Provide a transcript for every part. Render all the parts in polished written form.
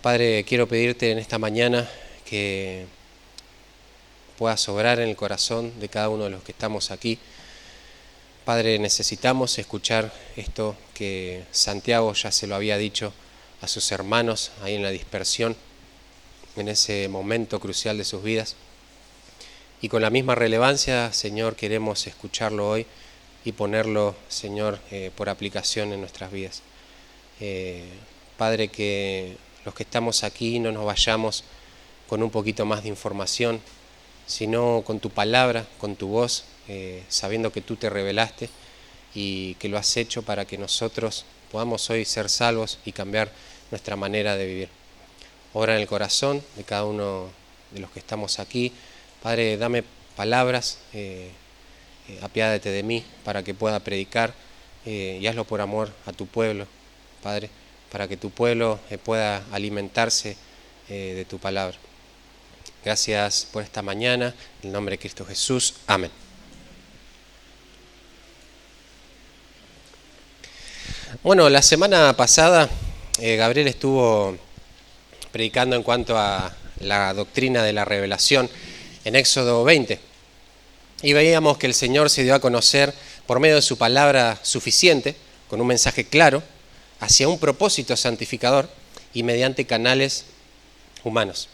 Padre, quiero pedirte en esta mañana que puedas obrar en el corazón de cada uno de los que estamos aquí. Padre, necesitamos escuchar esto que Santiago ya se lo había dicho a sus hermanos ahí en la dispersión, en ese momento crucial de sus vidas. Y con la misma relevancia, Señor, queremos escucharlo hoy y ponerlo, Señor, por aplicación en nuestras vidas. Padre, que los que estamos aquí no nos vayamos con un poquito más de información, sino con tu palabra, con tu voz, sabiendo que tú te revelaste y que lo has hecho para que nosotros podamos hoy ser salvos y cambiar nuestra manera de vivir. Obra en el corazón de cada uno de los que estamos aquí. Padre, dame palabras, apiádate de mí para que pueda predicar y hazlo por amor a tu pueblo, Padre, para que tu pueblo pueda alimentarse de tu palabra. Gracias por esta mañana, en el nombre de Cristo Jesús. Amén. Bueno, la semana pasada Gabriel estuvo predicando en cuanto a la doctrina de la revelación en Éxodo 20. Y veíamos que el Señor se dio a conocer por medio de su palabra suficiente, con un mensaje claro, hacia un propósito santificador y mediante canales humanos.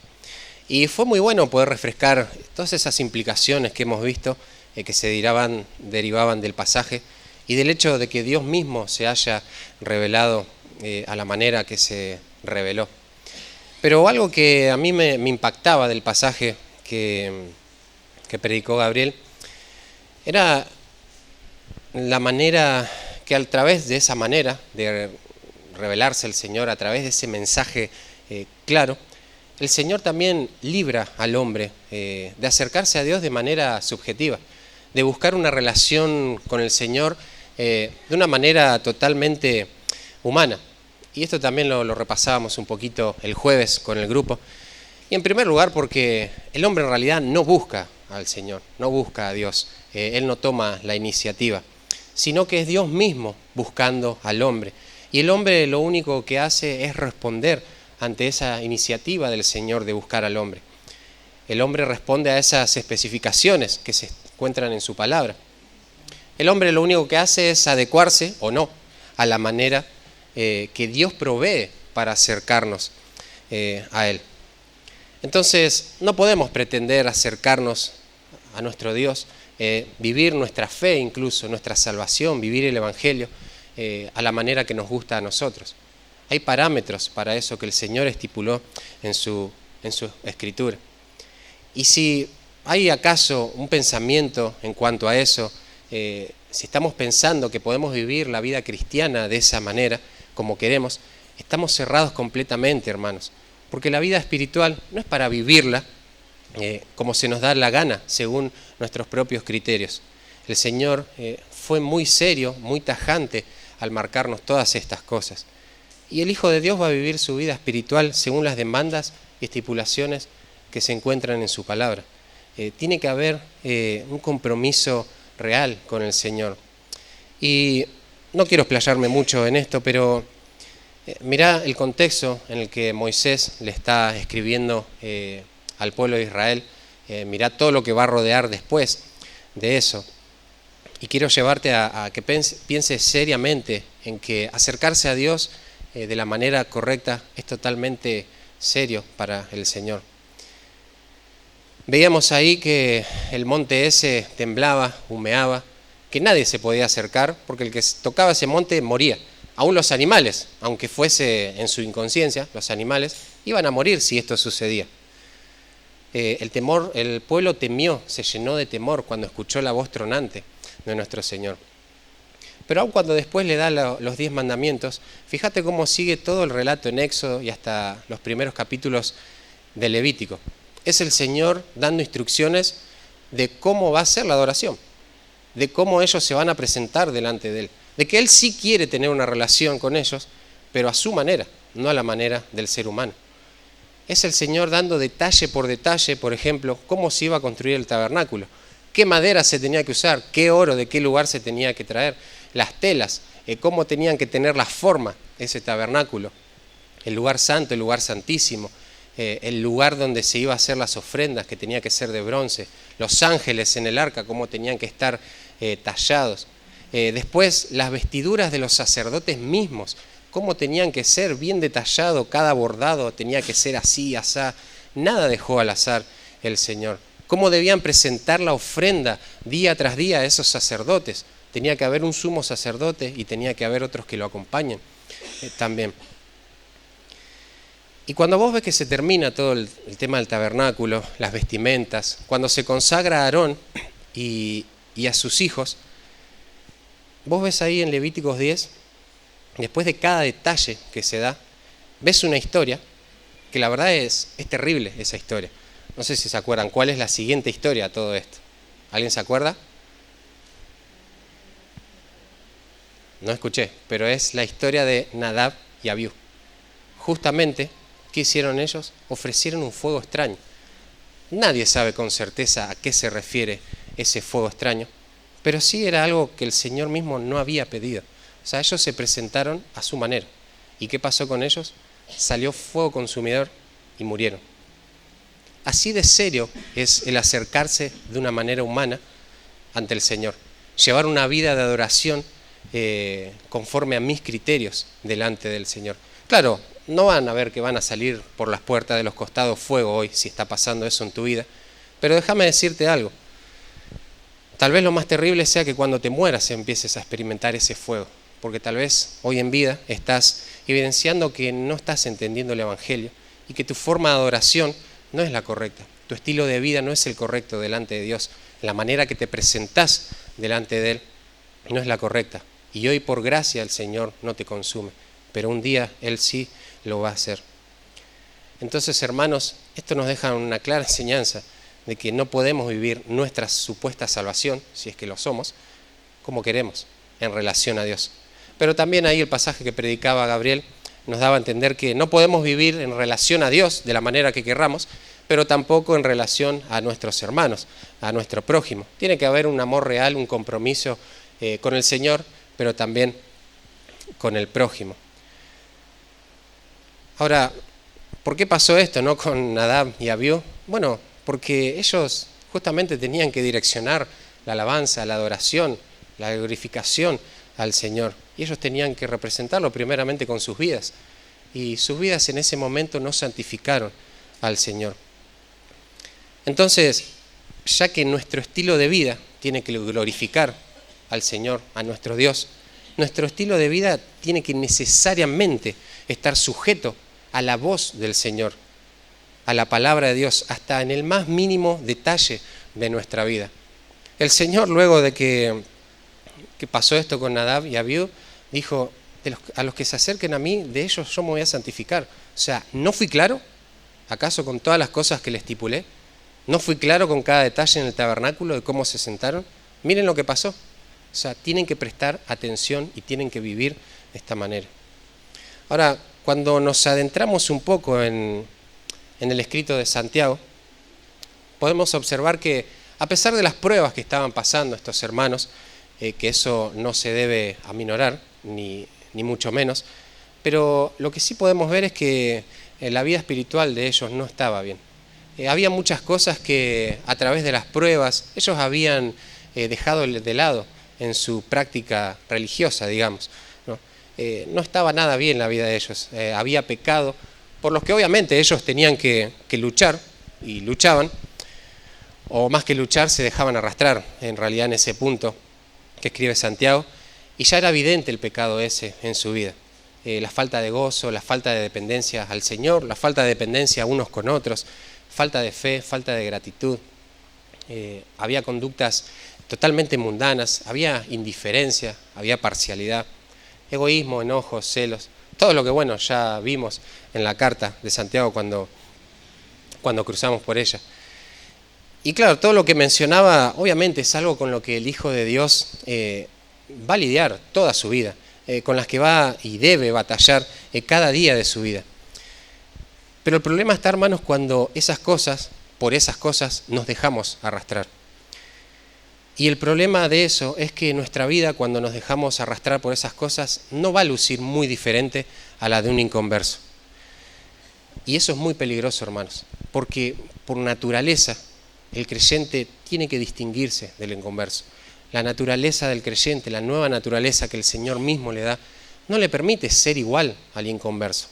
Y fue muy bueno poder refrescar todas esas implicaciones que hemos visto que se derivaban del pasaje y del hecho de que Dios mismo se haya revelado a la manera que se reveló. Pero algo que a mí me impactaba del pasaje que predicó Gabriel era la manera que a través de esa manera de revelarse el Señor, a través de ese mensaje claro, el Señor también libra al hombre de acercarse a Dios de manera subjetiva, de buscar una relación con el Señor de una manera totalmente humana. Y esto también lo repasábamos un poquito el jueves con el grupo. Y en primer lugar porque el hombre en realidad no busca al Señor, no busca a Dios, él no toma la iniciativa, sino que es Dios mismo buscando al hombre. Y el hombre lo único que hace es responder ante esa iniciativa del Señor de buscar al hombre. El hombre responde a esas especificaciones que se encuentran en su palabra. El hombre lo único que hace es adecuarse o no a la manera que Dios provee para acercarnos a Él. Entonces no podemos pretender acercarnos a nuestro Dios, vivir nuestra fe incluso, nuestra salvación, vivir el Evangelio a la manera que nos gusta a nosotros. Hay parámetros para eso que el Señor estipuló en su Escritura. Y si hay acaso un pensamiento en cuanto a eso, si estamos pensando que podemos vivir la vida cristiana de esa manera, como queremos, estamos cerrados completamente, hermanos. Porque la vida espiritual no es para vivirla como se nos da la gana, según nuestros propios criterios. El Señor fue muy serio, muy tajante al marcarnos todas estas cosas. Y el Hijo de Dios va a vivir su vida espiritual según las demandas y estipulaciones que se encuentran en su palabra. Tiene que haber un compromiso real con el Señor. Y no quiero explayarme mucho en esto, pero mirá el contexto en el que Moisés le está escribiendo al pueblo de Israel. Mirá todo lo que va a rodear después de eso. Y quiero llevarte a que pienses seriamente en que acercarse a Dios de la manera correcta es totalmente serio para el Señor. Veíamos ahí que el monte ese temblaba, humeaba, que nadie se podía acercar porque el que tocaba ese monte moría. Aún los animales, aunque fuese en su inconsciencia, los animales iban a morir si esto sucedía. El pueblo temió, se llenó de temor cuando escuchó la voz tronante de nuestro Señor. Pero aun cuando después le da los 10 mandamientos, fíjate cómo sigue todo el relato en Éxodo y hasta los primeros capítulos de Levítico. Es el Señor dando instrucciones de cómo va a ser la adoración, de cómo ellos se van a presentar delante de Él, de que Él sí quiere tener una relación con ellos, pero a su manera, no a la manera del ser humano. Es el Señor dando detalle, por ejemplo, cómo se iba a construir el tabernáculo, qué madera se tenía que usar, qué oro, de qué lugar se tenía que traer, las telas, cómo tenían que tener la forma ese tabernáculo, el lugar santo, el lugar santísimo, el lugar donde se iba a hacer las ofrendas, que tenía que ser de bronce, los ángeles en el arca, cómo tenían que estar tallados. Después las vestiduras de los sacerdotes mismos, cómo tenían que ser bien detallado, cada bordado tenía que ser así, asá. Nada dejó al azar el Señor. Cómo debían presentar la ofrenda día tras día a esos sacerdotes. Tenía que haber un sumo sacerdote y tenía que haber otros que lo acompañen también. Y cuando vos ves que se termina todo el tema del tabernáculo, las vestimentas, cuando se consagra a Aarón y a sus hijos, vos ves ahí en Levíticos 10, después de cada detalle que se da, ves una historia que la verdad es terrible esa historia. No sé si se acuerdan cuál es la siguiente historia a todo esto. ¿Alguien se acuerda? No escuché, pero es la historia de Nadab y Abiú. Justamente, ¿qué hicieron ellos? Ofrecieron un fuego extraño. Nadie sabe con certeza a qué se refiere ese fuego extraño, pero sí era algo que el Señor mismo no había pedido. O sea, ellos se presentaron a su manera. ¿Y qué pasó con ellos? Salió fuego consumidor y murieron. Así de serio es el acercarse de una manera humana ante el Señor. Llevar una vida de adoración conforme a mis criterios delante del Señor. Claro, no van a ver que van a salir por las puertas de los costados fuego hoy, si está pasando eso en tu vida. Pero déjame decirte algo. Tal vez lo más terrible sea que cuando te mueras empieces a experimentar ese fuego. Porque tal vez hoy en vida estás evidenciando que no estás entendiendo el Evangelio y que tu forma de adoración no es la correcta. Tu estilo de vida no es el correcto delante de Dios. La manera que te presentás delante de Él no es la correcta. Y hoy por gracia el Señor no te consume, pero un día Él sí lo va a hacer. Entonces, hermanos, esto nos deja una clara enseñanza de que no podemos vivir nuestra supuesta salvación, si es que lo somos, como queremos, en relación a Dios. Pero también ahí el pasaje que predicaba Gabriel nos daba a entender que no podemos vivir en relación a Dios de la manera que querramos, pero tampoco en relación a nuestros hermanos, a nuestro prójimo. Tiene que haber un amor real, un compromiso con el Señor, pero también con el prójimo. Ahora, ¿por qué pasó esto, no, con Nadab y Abiú? Bueno, porque ellos justamente tenían que direccionar la alabanza, la adoración, la glorificación al Señor. Y ellos tenían que representarlo primeramente con sus vidas. Y sus vidas en ese momento no santificaron al Señor. Entonces, ya que nuestro estilo de vida tiene que glorificar al Señor, a nuestro Dios, nuestro estilo de vida tiene que necesariamente estar sujeto a la voz del Señor, a la palabra de Dios, hasta en el más mínimo detalle de nuestra vida. El Señor, luego de que pasó esto con Nadab y Abiú, dijo, a los que se acerquen a mí, de ellos yo me voy a santificar. O sea, ¿no fui claro? ¿Acaso con todas las cosas que les estipulé? ¿No fui claro con cada detalle en el tabernáculo de cómo se sentaron? Miren lo que pasó. O sea, tienen que prestar atención y tienen que vivir de esta manera. Ahora, cuando nos adentramos un poco en el escrito de Santiago, podemos observar que a pesar de las pruebas que estaban pasando estos hermanos, que eso no se debe aminorar, ni mucho menos, pero lo que sí podemos ver es que la vida espiritual de ellos no estaba bien. Había muchas cosas que a través de las pruebas ellos habían dejado de lado en su práctica religiosa, digamos. No estaba nada bien la vida de ellos, había pecado, por los que obviamente ellos tenían que luchar, y luchaban, o más que luchar se dejaban arrastrar, en realidad en ese punto que escribe Santiago, y ya era evidente el pecado ese en su vida. La falta de gozo, la falta de dependencia al Señor, la falta de dependencia unos con otros, falta de fe, falta de gratitud. Había conductas totalmente mundanas, había indiferencia, había parcialidad, egoísmo, enojos, celos, todo lo que bueno ya vimos en la carta de Santiago cuando cruzamos por ella. Y claro, todo lo que mencionaba obviamente es algo con lo que el Hijo de Dios va a lidiar toda su vida, con las que va y debe batallar cada día de su vida. Pero el problema está, hermanos, cuando por esas cosas nos dejamos arrastrar. Y el problema de eso es que nuestra vida, cuando nos dejamos arrastrar por esas cosas, no va a lucir muy diferente a la de un inconverso. Y eso es muy peligroso, hermanos, porque por naturaleza el creyente tiene que distinguirse del inconverso. La naturaleza del creyente, la nueva naturaleza que el Señor mismo le da, no le permite ser igual al inconverso.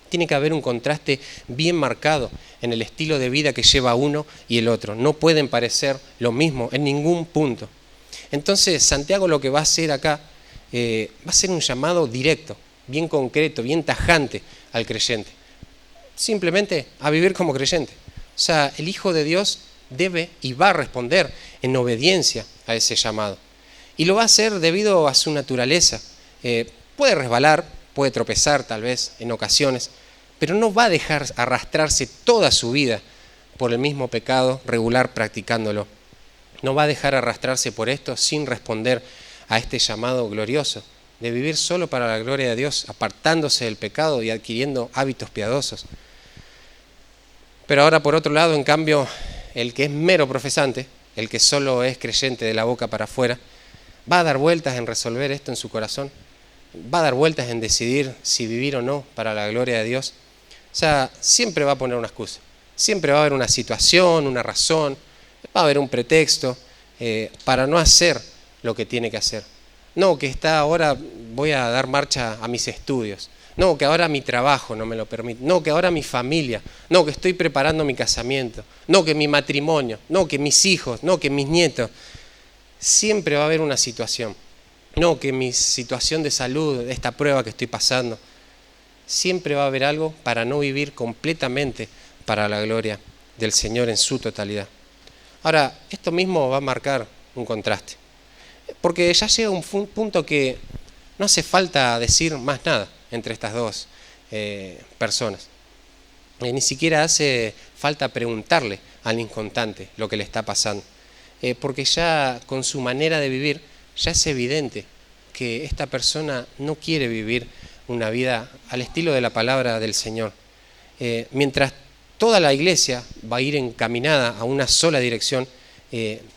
Tiene que haber un contraste bien marcado en el estilo de vida que lleva uno y el otro. No pueden parecer lo mismo en ningún punto. Entonces, Santiago lo que va a hacer acá, va a ser un llamado directo, bien concreto, bien tajante al creyente. Simplemente a vivir como creyente. O sea, el Hijo de Dios debe y va a responder en obediencia a ese llamado. Y lo va a hacer debido a su naturaleza. Puede resbalar, puede tropezar tal vez en ocasiones, pero no va a dejar arrastrarse toda su vida por el mismo pecado regular practicándolo. No va a dejar arrastrarse por esto sin responder a este llamado glorioso de vivir solo para la gloria de Dios, apartándose del pecado y adquiriendo hábitos piadosos. Pero ahora, por otro lado, en cambio, el que es mero profesante, el que solo es creyente de la boca para afuera, va a dar vueltas en resolver esto en su corazón, va a dar vueltas en decidir si vivir o no para la gloria de Dios. O sea, siempre va a poner una excusa, siempre va a haber una situación, una razón, va a haber un pretexto para no hacer lo que tiene que hacer. No, que ahora voy a dar marcha a mis estudios. No, que ahora mi trabajo no me lo permite. No, que ahora mi familia. No, que estoy preparando mi casamiento. No, que mi matrimonio. No, que mis hijos. No, que mis nietos. Siempre va a haber una situación. No, que mi situación de salud, esta prueba que estoy pasando. Siempre va a haber algo para no vivir completamente para la gloria del Señor en su totalidad. Ahora, esto mismo va a marcar un contraste. Porque ya llega un punto que no hace falta decir más nada entre estas dos personas. Ni siquiera hace falta preguntarle al inconstante lo que le está pasando. Porque ya con su manera de vivir, ya es evidente que esta persona no quiere vivir una vida al estilo de la palabra del Señor. Mientras toda la iglesia va a ir encaminada a una sola dirección,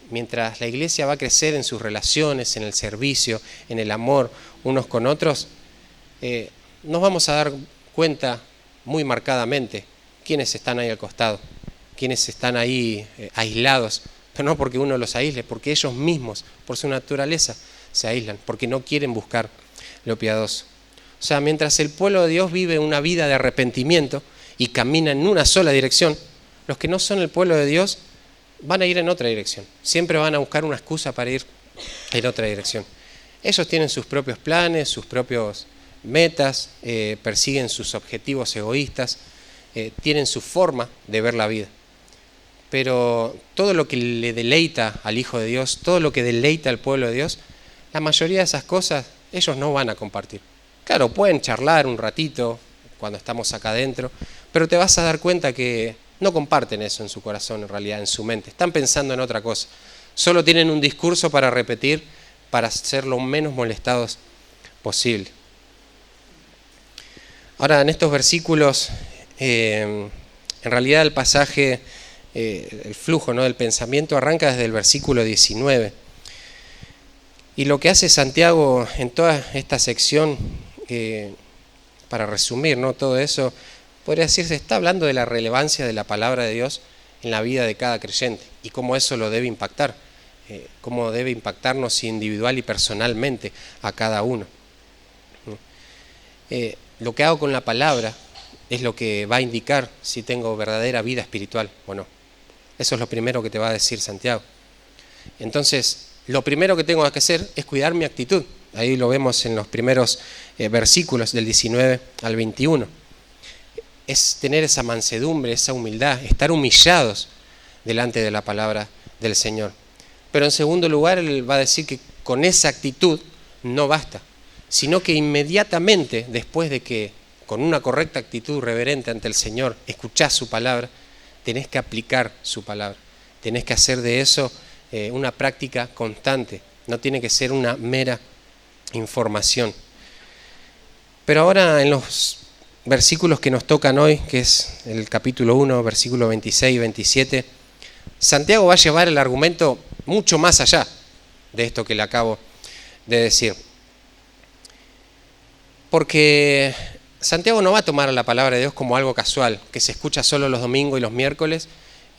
mientras la iglesia va a crecer en sus relaciones, en el servicio, en el amor unos con otros, nos vamos a dar cuenta muy marcadamente quiénes están ahí al costado, quiénes están ahí aislados, pero no porque uno los aísle, porque ellos mismos, por su naturaleza, se aíslan, porque no quieren buscar lo piadoso. O sea, mientras el pueblo de Dios vive una vida de arrepentimiento y camina en una sola dirección, los que no son el pueblo de Dios van a ir en otra dirección. Siempre van a buscar una excusa para ir en otra dirección. Ellos tienen sus propios planes, sus propios metas, persiguen sus objetivos egoístas, tienen su forma de ver la vida. Pero todo lo que le deleita al Hijo de Dios, todo lo que deleita al pueblo de Dios, la mayoría de esas cosas ellos no van a compartir. Claro, pueden charlar un ratito cuando estamos acá adentro, pero te vas a dar cuenta que no comparten eso en su corazón, en realidad, en su mente. Están pensando en otra cosa. Solo tienen un discurso para repetir, para ser lo menos molestados posible. Ahora, en estos versículos, en realidad el pasaje, el flujo, ¿no?, del pensamiento arranca desde el versículo 19. Y lo que hace Santiago en toda esta sección, para resumir, ¿no?, todo eso, podría decirse, está hablando de la relevancia de la palabra de Dios en la vida de cada creyente y cómo eso lo debe impactar, cómo debe impactarnos individual y personalmente a cada uno. Lo que hago con la palabra es lo que va a indicar si tengo verdadera vida espiritual o no. Eso es lo primero que te va a decir Santiago. Entonces, lo primero que tengo que hacer es cuidar mi actitud. Ahí lo vemos en los primeros versículos del 19 al 21. Es tener esa mansedumbre, esa humildad, estar humillados delante de la palabra del Señor. Pero en segundo lugar, él va a decir que con esa actitud no basta, sino que inmediatamente después de que con una correcta actitud reverente ante el Señor escuchás su palabra, tenés que aplicar su palabra, tenés que hacer de eso una práctica constante, no tiene que ser una mera información. Pero ahora en los versículos que nos tocan hoy, que es el capítulo 1, versículos 26 y 27, Santiago va a llevar el argumento mucho más allá de esto que le acabo de decir. Porque Santiago no va a tomar la palabra de Dios como algo casual, que se escucha solo los domingos y los miércoles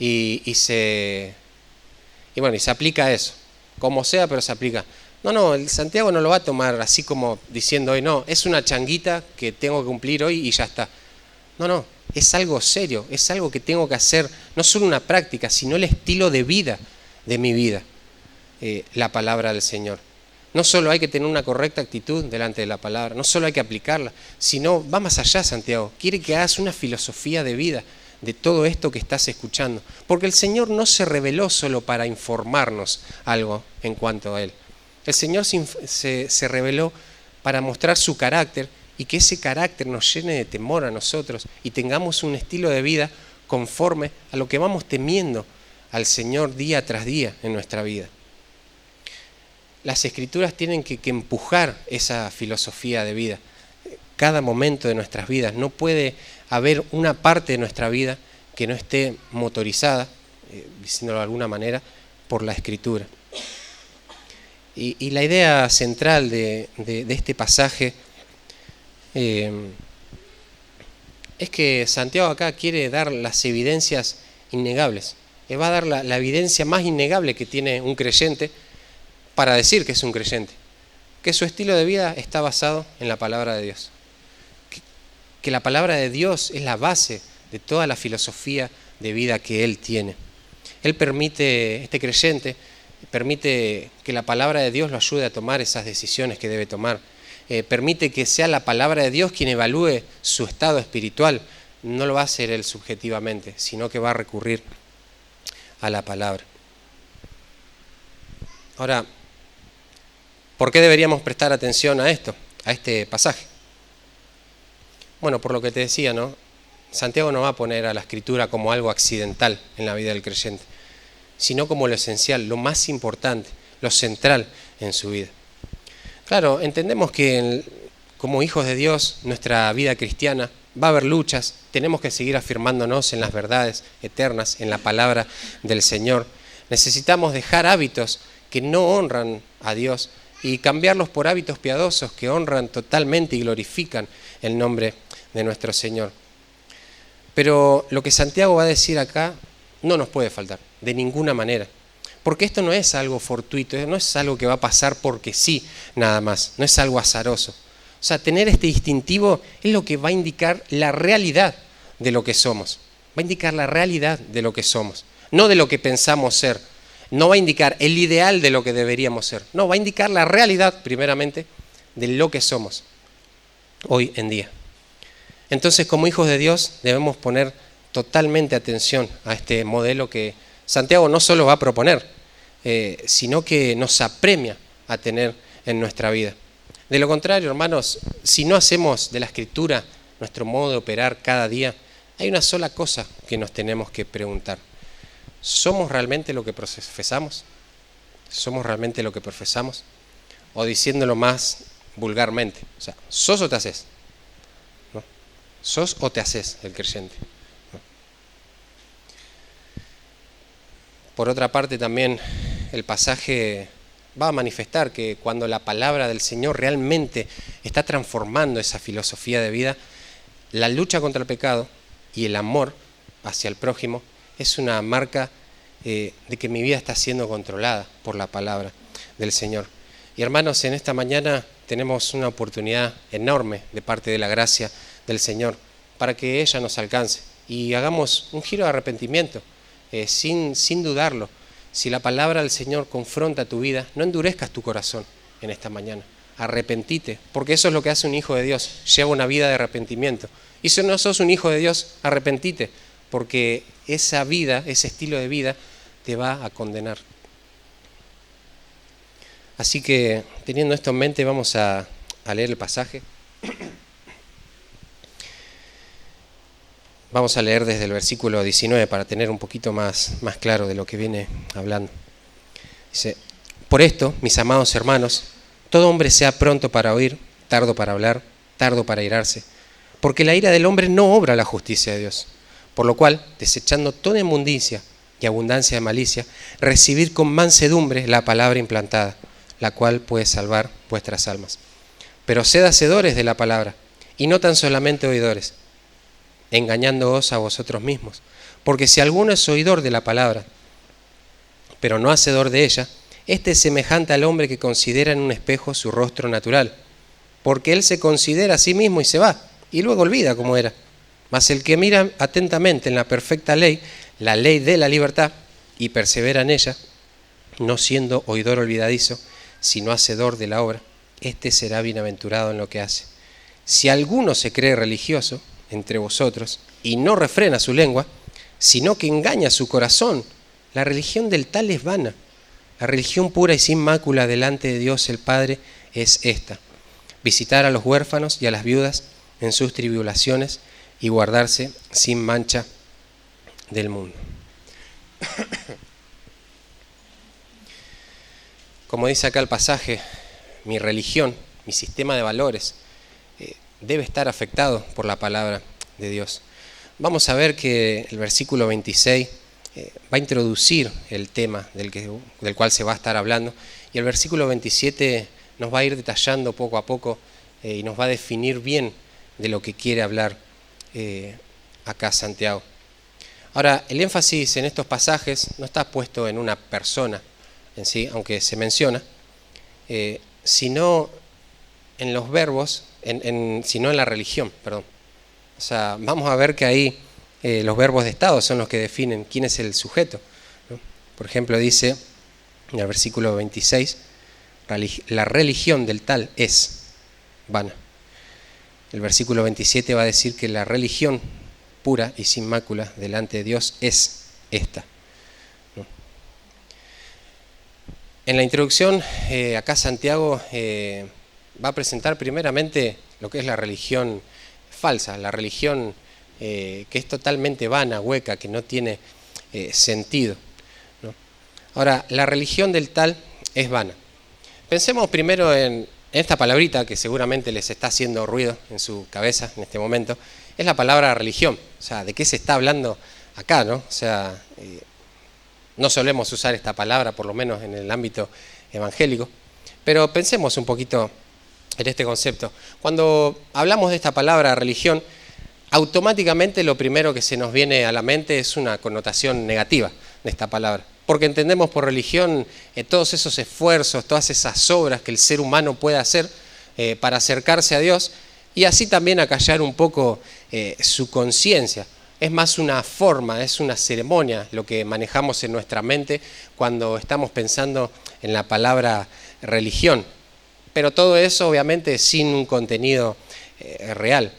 y se aplica a eso, como sea, pero se aplica. No, el Santiago no lo va a tomar así como diciendo hoy, no, es una changuita que tengo que cumplir hoy y ya está. No, es algo serio, es algo que tengo que hacer, no solo una práctica, sino el estilo de vida de mi vida, la palabra del Señor. No solo hay que tener una correcta actitud delante de la palabra, no solo hay que aplicarla, sino va más allá, Santiago. Quiere que hagas una filosofía de vida de todo esto que estás escuchando. Porque el Señor no se reveló solo para informarnos algo en cuanto a Él. El Señor se reveló para mostrar su carácter y que ese carácter nos llene de temor a nosotros y tengamos un estilo de vida conforme a lo que vamos temiendo al Señor día tras día en nuestra vida. Las Escrituras tienen que empujar esa filosofía de vida. Cada momento de nuestras vidas. No puede haber una parte de nuestra vida que no esté motorizada, diciéndolo de alguna manera, por la Escritura. Y la idea central de este pasaje es que Santiago acá quiere dar las evidencias innegables. Va a dar la evidencia más innegable que tiene un creyente para decir que es un creyente, que su estilo de vida está basado en la palabra de Dios, que la palabra de Dios es la base de toda la filosofía de vida que él tiene. Este creyente permite que la palabra de Dios lo ayude a tomar esas decisiones que debe tomar, permite que sea la palabra de Dios quien evalúe su estado espiritual, no lo va a hacer él subjetivamente, sino que va a recurrir a la palabra. Ahora, ¿por qué deberíamos prestar atención a esto, a este pasaje? Bueno, por lo que te decía, ¿no? Santiago no va a poner a la Escritura como algo accidental en la vida del creyente, sino como lo esencial, lo más importante, lo central en su vida. Claro, entendemos que como hijos de Dios, nuestra vida cristiana va a haber luchas, tenemos que seguir afirmándonos en las verdades eternas, en la palabra del Señor. Necesitamos dejar hábitos que no honran a Dios y cambiarlos por hábitos piadosos que honran totalmente y glorifican el nombre de nuestro Señor. Pero lo que Santiago va a decir acá no nos puede faltar, de ninguna manera. Porque esto no es algo fortuito, no es algo que va a pasar porque sí, nada más, no es algo azaroso. O sea, tener este distintivo es lo que va a indicar la realidad de lo que somos. Va a indicar la realidad de lo que somos, no de lo que pensamos ser. No va a indicar el ideal de lo que deberíamos ser. No, va a indicar la realidad, primeramente, de lo que somos hoy en día. Entonces, como hijos de Dios, debemos poner totalmente atención a este modelo que Santiago no solo va a proponer, sino que nos apremia a tener en nuestra vida. De lo contrario, hermanos, si no hacemos de la Escritura nuestro modo de operar cada día, hay una sola cosa que nos tenemos que preguntar. ¿Somos realmente lo que profesamos? ¿Somos realmente lo que profesamos? O diciéndolo más vulgarmente, o sea, ¿sos o te haces? ¿No? ¿Sos o te haces el creyente? ¿No? Por otra parte, también el pasaje va a manifestar que cuando la palabra del Señor realmente está transformando esa filosofía de vida, la lucha contra el pecado y el amor hacia el prójimo es una marca de que mi vida está siendo controlada por la palabra del Señor. Y hermanos, en esta mañana tenemos una oportunidad enorme de parte de la gracia del Señor para que ella nos alcance y hagamos un giro de arrepentimiento sin dudarlo. Si la palabra del Señor confronta tu vida, no endurezcas tu corazón en esta mañana. Arrepentite, porque eso es lo que hace un hijo de Dios, lleva una vida de arrepentimiento. Y si no sos un hijo de Dios, arrepentite, porque esa vida, ese estilo de vida, te va a condenar. Así que, teniendo esto en mente, vamos a leer el pasaje. Vamos a leer desde el versículo 19 para tener un poquito más claro de lo que viene hablando. Dice: por esto, mis amados hermanos, todo hombre sea pronto para oír, tardo para hablar, tardo para irarse, porque la ira del hombre no obra la justicia de Dios. Por lo cual, desechando toda inmundicia y abundancia de malicia, recibid con mansedumbre la palabra implantada, la cual puede salvar vuestras almas. Pero sed hacedores de la palabra, y no tan solamente oidores, engañándoos a vosotros mismos. Porque si alguno es oidor de la palabra, pero no hacedor de ella, este es semejante al hombre que considera en un espejo su rostro natural, porque él se considera a sí mismo y se va, y luego olvida cómo era. Mas el que mira atentamente en la perfecta ley, la ley de la libertad, y persevera en ella, no siendo oidor olvidadizo, sino hacedor de la obra, este será bienaventurado en lo que hace. Si alguno se cree religioso entre vosotros y no refrena su lengua, sino que engaña su corazón, la religión del tal es vana. La religión pura y sin mácula delante de Dios el Padre es esta: visitar a los huérfanos y a las viudas en sus tribulaciones y guardarse sin mancha del mundo. Como dice acá el pasaje, mi religión, mi sistema de valores, debe estar afectado por la palabra de Dios. Vamos a ver que el versículo 26 va a introducir el tema del cual se va a estar hablando, y el versículo 27 nos va a ir detallando poco a poco y nos va a definir bien de lo que quiere hablar acá Santiago. Ahora, el énfasis en estos pasajes no está puesto en una persona en sí, aunque se menciona, sino en los verbos, sino en la religión, perdón. O sea, vamos a ver que ahí los verbos de estado son los que definen quién es el sujeto, ¿no? Por ejemplo, dice en el versículo 26, la religión del tal es vana. El versículo 27 va a decir que la religión pura y sin mácula delante de Dios es esta, ¿no? En la introducción, acá Santiago va a presentar primeramente lo que es la religión falsa, la religión que es totalmente vana, hueca, que no tiene sentido, ¿no? Ahora, la religión del tal es vana. Pensemos primero en esta palabrita que seguramente les está haciendo ruido en su cabeza en este momento. Es la palabra religión. O sea, ¿de qué se está hablando acá, no? O sea, no solemos usar esta palabra, por lo menos en el ámbito evangélico, pero pensemos un poquito en este concepto. Cuando hablamos de esta palabra religión, automáticamente lo primero que se nos viene a la mente es una connotación negativa de esta palabra, porque entendemos por religión todos esos esfuerzos, todas esas obras que el ser humano puede hacer para acercarse a Dios y así también acallar un poco su conciencia. Es más una forma, es una ceremonia lo que manejamos en nuestra mente cuando estamos pensando en la palabra religión. Pero todo eso obviamente sin un contenido real.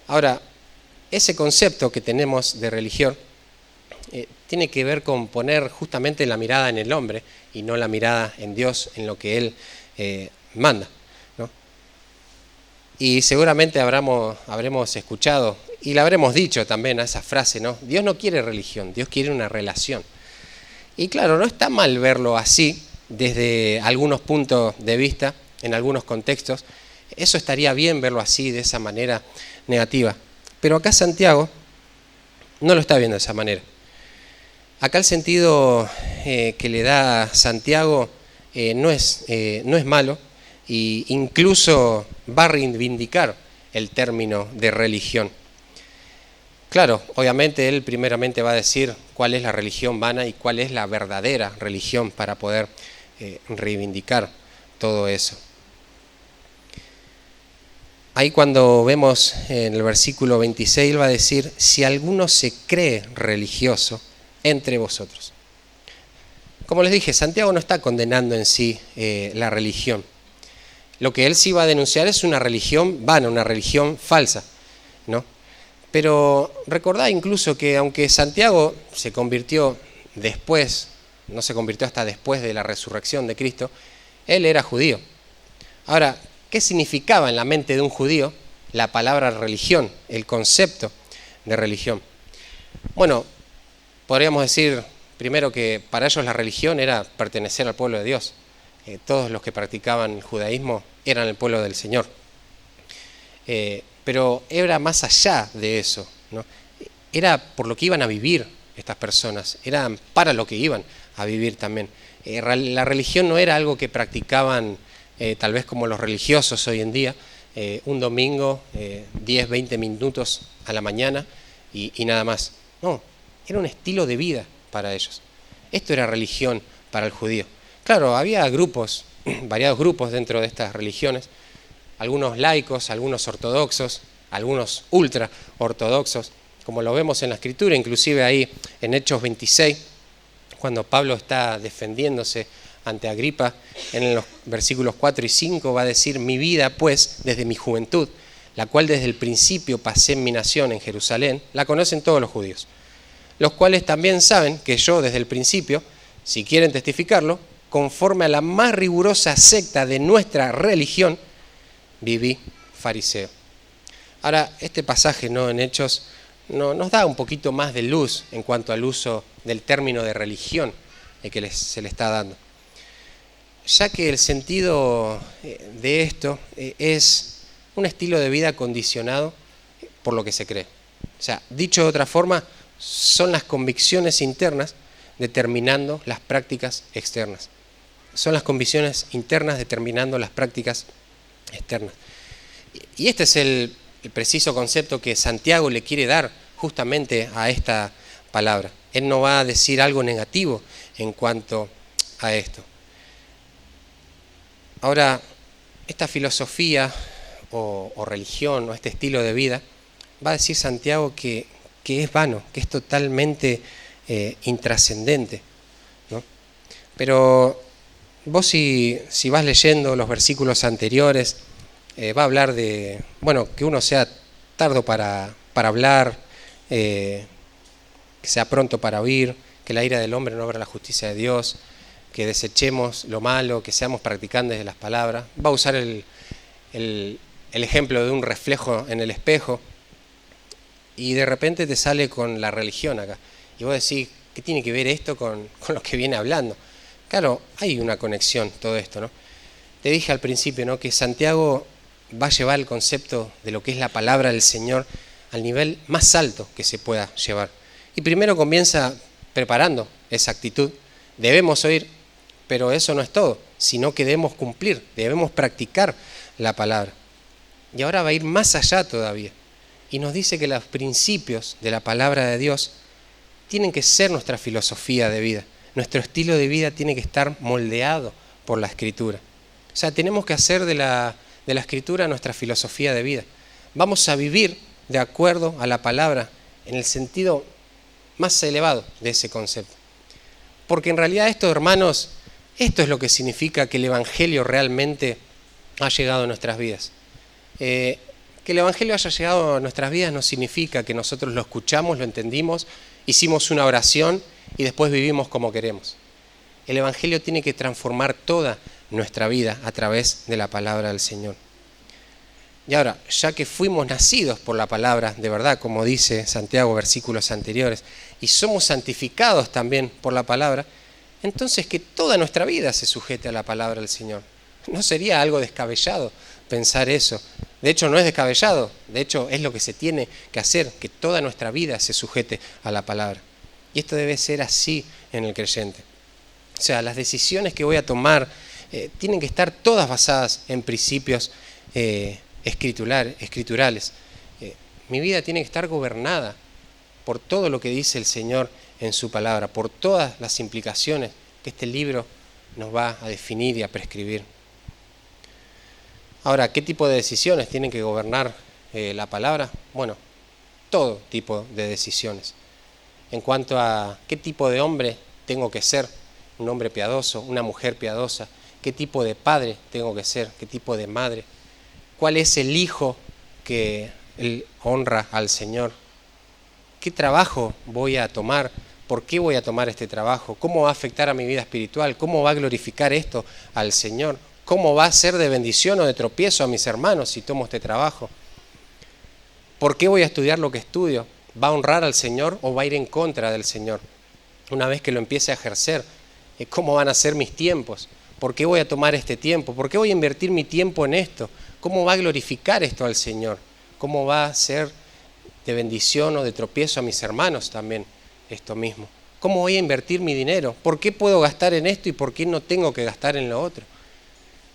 Ahora, ese concepto que tenemos de religión tiene que ver con poner justamente la mirada en el hombre y no la mirada en Dios, en lo que Él manda, ¿no? Y seguramente habremos escuchado y le habremos dicho también a esa frase, ¿no? Dios no quiere religión, Dios quiere una relación. Y claro, no está mal verlo así desde algunos puntos de vista, en algunos contextos. Eso estaría bien verlo así, de esa manera negativa. Pero acá Santiago no lo está viendo de esa manera. Acá el sentido que le da Santiago no es malo, e incluso va a reivindicar el término de religión. Claro, obviamente él primeramente va a decir cuál es la religión vana y cuál es la verdadera religión para poder reivindicar todo eso. Ahí cuando vemos en el versículo 26, él va a decir, si alguno se cree religioso entre vosotros. Como les dije, Santiago no está condenando en sí la religión. Lo que él sí va a denunciar es una religión vana, una religión falsa, ¿no? Pero recordad incluso que aunque Santiago se convirtió después, no se convirtió hasta después de la resurrección de Cristo, él era judío. Ahora, ¿qué significaba en la mente de un judío la palabra religión, el concepto de religión? Bueno, podríamos decir primero que para ellos la religión era pertenecer al pueblo de Dios. Todos los que practicaban el judaísmo eran el pueblo del Señor. Pero era más allá de eso, ¿no? Era por lo que iban a vivir estas personas, era para lo que iban a vivir también. La religión no era algo que practicaban tal vez como los religiosos hoy en día, un domingo, 10, 20 minutos a la mañana y nada más. No, era un estilo de vida para ellos. Esto era religión para el judío. Claro, había grupos, variados grupos dentro de estas religiones, algunos laicos, algunos ortodoxos, algunos ultra ortodoxos, como lo vemos en la Escritura, inclusive ahí en Hechos 26, cuando Pablo está defendiéndose ante Agripa, en los versículos 4 y 5 va a decir: mi vida pues desde mi juventud, la cual desde el principio pasé en mi nación en Jerusalén, la conocen todos los judíos, los cuales también saben que yo desde el principio, si quieren testificarlo, conforme a la más rigurosa secta de nuestra religión, viví fariseo. Ahora, este pasaje, ¿no?, en Hechos nos da un poquito más de luz en cuanto al uso del término de religión que se le está dando, ya que el sentido de esto es un estilo de vida condicionado por lo que se cree. O sea, dicho de otra forma, son las convicciones internas determinando las prácticas externas. Son las convicciones internas determinando las prácticas externas. Y este es el preciso concepto que Santiago le quiere dar justamente a esta palabra. Él no va a decir algo negativo en cuanto a esto. Ahora, esta filosofía o religión o este estilo de vida, va a decir Santiago que es vano, que es totalmente intrascendente, ¿no? Pero vos si vas leyendo los versículos anteriores, va a hablar de, que uno sea tardo para hablar, que sea pronto para oír, que la ira del hombre no obra la justicia de Dios, que desechemos lo malo, que seamos practicantes de las palabras. Va a usar el ejemplo de un reflejo en el espejo y de repente te sale con la religión acá. Y vos decís, ¿qué tiene que ver esto con lo que viene hablando? Claro, hay una conexión todo esto, ¿no? Te dije al principio, ¿no?, que Santiago va a llevar el concepto de lo que es la palabra del Señor al nivel más alto que se pueda llevar. Y primero comienza preparando esa actitud. Debemos oír, pero eso no es todo, sino que debemos cumplir, debemos practicar la palabra. Y ahora va a ir más allá todavía. Y nos dice que los principios de la palabra de Dios tienen que ser nuestra filosofía de vida. Nuestro estilo de vida tiene que estar moldeado por la Escritura. O sea, tenemos que hacer de la Escritura nuestra filosofía de vida. Vamos a vivir de acuerdo a la palabra en el sentido más elevado de ese concepto. Porque en realidad esto, hermanos, esto es lo que significa que el Evangelio realmente ha llegado a nuestras vidas. Que el Evangelio haya llegado a nuestras vidas no significa que nosotros lo escuchamos, lo entendimos, hicimos una oración y después vivimos como queremos. El Evangelio tiene que transformar toda nuestra vida a través de la palabra del Señor. Y ahora, ya que fuimos nacidos por la palabra de verdad, como dice Santiago, versículos anteriores, y somos santificados también por la palabra, entonces que toda nuestra vida se sujete a la palabra del Señor. No sería algo descabellado pensar eso. De hecho, no es descabellado. De hecho, es lo que se tiene que hacer, que toda nuestra vida se sujete a la palabra. Y esto debe ser así en el creyente. O sea, las decisiones que voy a tomar tienen que estar todas basadas en principios escriturales. Mi vida tiene que estar gobernada por todo lo que dice el Señor en su palabra, por todas las implicaciones que este libro nos va a definir y a prescribir. Ahora, ¿qué tipo de decisiones tienen que gobernar la palabra? Bueno, todo tipo de decisiones. En cuanto a qué tipo de hombre tengo que ser, un hombre piadoso, una mujer piadosa, qué tipo de padre tengo que ser, qué tipo de madre, cuál es el hijo que honra al Señor, qué trabajo voy a tomar, por qué voy a tomar este trabajo, cómo va a afectar a mi vida espiritual, cómo va a glorificar esto al Señor, cómo va a ser de bendición o de tropiezo a mis hermanos si tomo este trabajo, por qué voy a estudiar lo que estudio, va a honrar al Señor o va a ir en contra del Señor. Una vez que lo empiece a ejercer, ¿cómo van a ser mis tiempos? ¿Por qué voy a tomar este tiempo? ¿Por qué voy a invertir mi tiempo en esto? ¿Cómo va a glorificar esto al Señor? ¿Cómo va a ser de bendición o de tropiezo a mis hermanos también esto mismo? ¿Cómo voy a invertir mi dinero? ¿Por qué puedo gastar en esto y por qué no tengo que gastar en lo otro?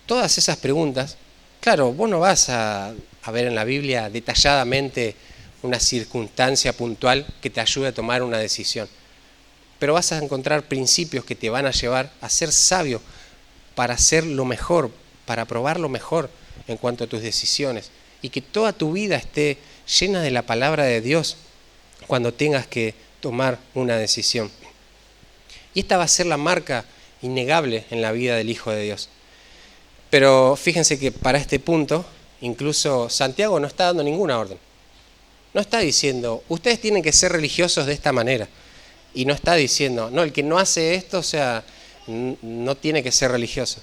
Todas esas preguntas Claro, vos no vas a ver en la Biblia detalladamente una circunstancia puntual que te ayude a tomar una decisión, pero vas a encontrar principios que te van a llevar a ser sabio para hacer lo mejor, para probar lo mejor en cuanto a tus decisiones, y que toda tu vida esté llena de la palabra de Dios cuando tengas que tomar una decisión. Y esta va a ser la marca innegable en la vida del Hijo de Dios. Pero fíjense que para este punto, incluso Santiago no está dando ninguna orden. No está diciendo, ustedes tienen que ser religiosos de esta manera. Y no está diciendo, no, el que no hace esto, o sea, no tiene que ser religioso.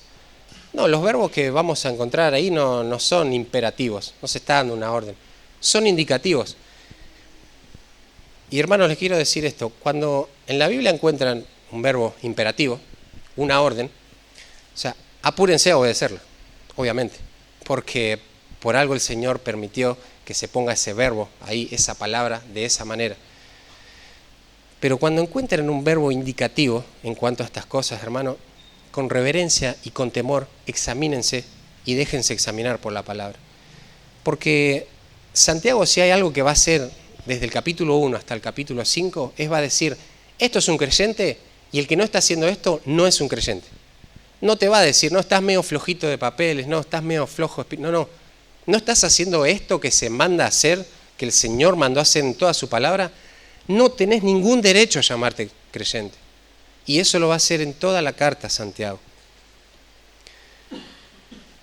No, los verbos que vamos a encontrar ahí no son imperativos, no se está dando una orden. Son indicativos. Y hermanos, les quiero decir esto, cuando en la Biblia encuentran un verbo imperativo, una orden, o sea, apúrense a obedecerlo, obviamente, porque por algo el Señor permitió que se ponga ese verbo ahí, esa palabra, de esa manera. Pero cuando encuentren un verbo indicativo en cuanto a estas cosas, hermano, con reverencia y con temor, examínense y déjense examinar por la palabra. Porque Santiago, si hay algo que va a hacer desde el capítulo 1 hasta el capítulo 5, va a decir, esto es un creyente y el que no está haciendo esto no es un creyente. No te va a decir, no, estás medio flojito de papeles, no, estás medio flojo, no estás haciendo esto que se manda a hacer, que el Señor mandó a hacer en toda su palabra, no tenés ningún derecho a llamarte creyente. Y eso lo va a hacer en toda la carta Santiago.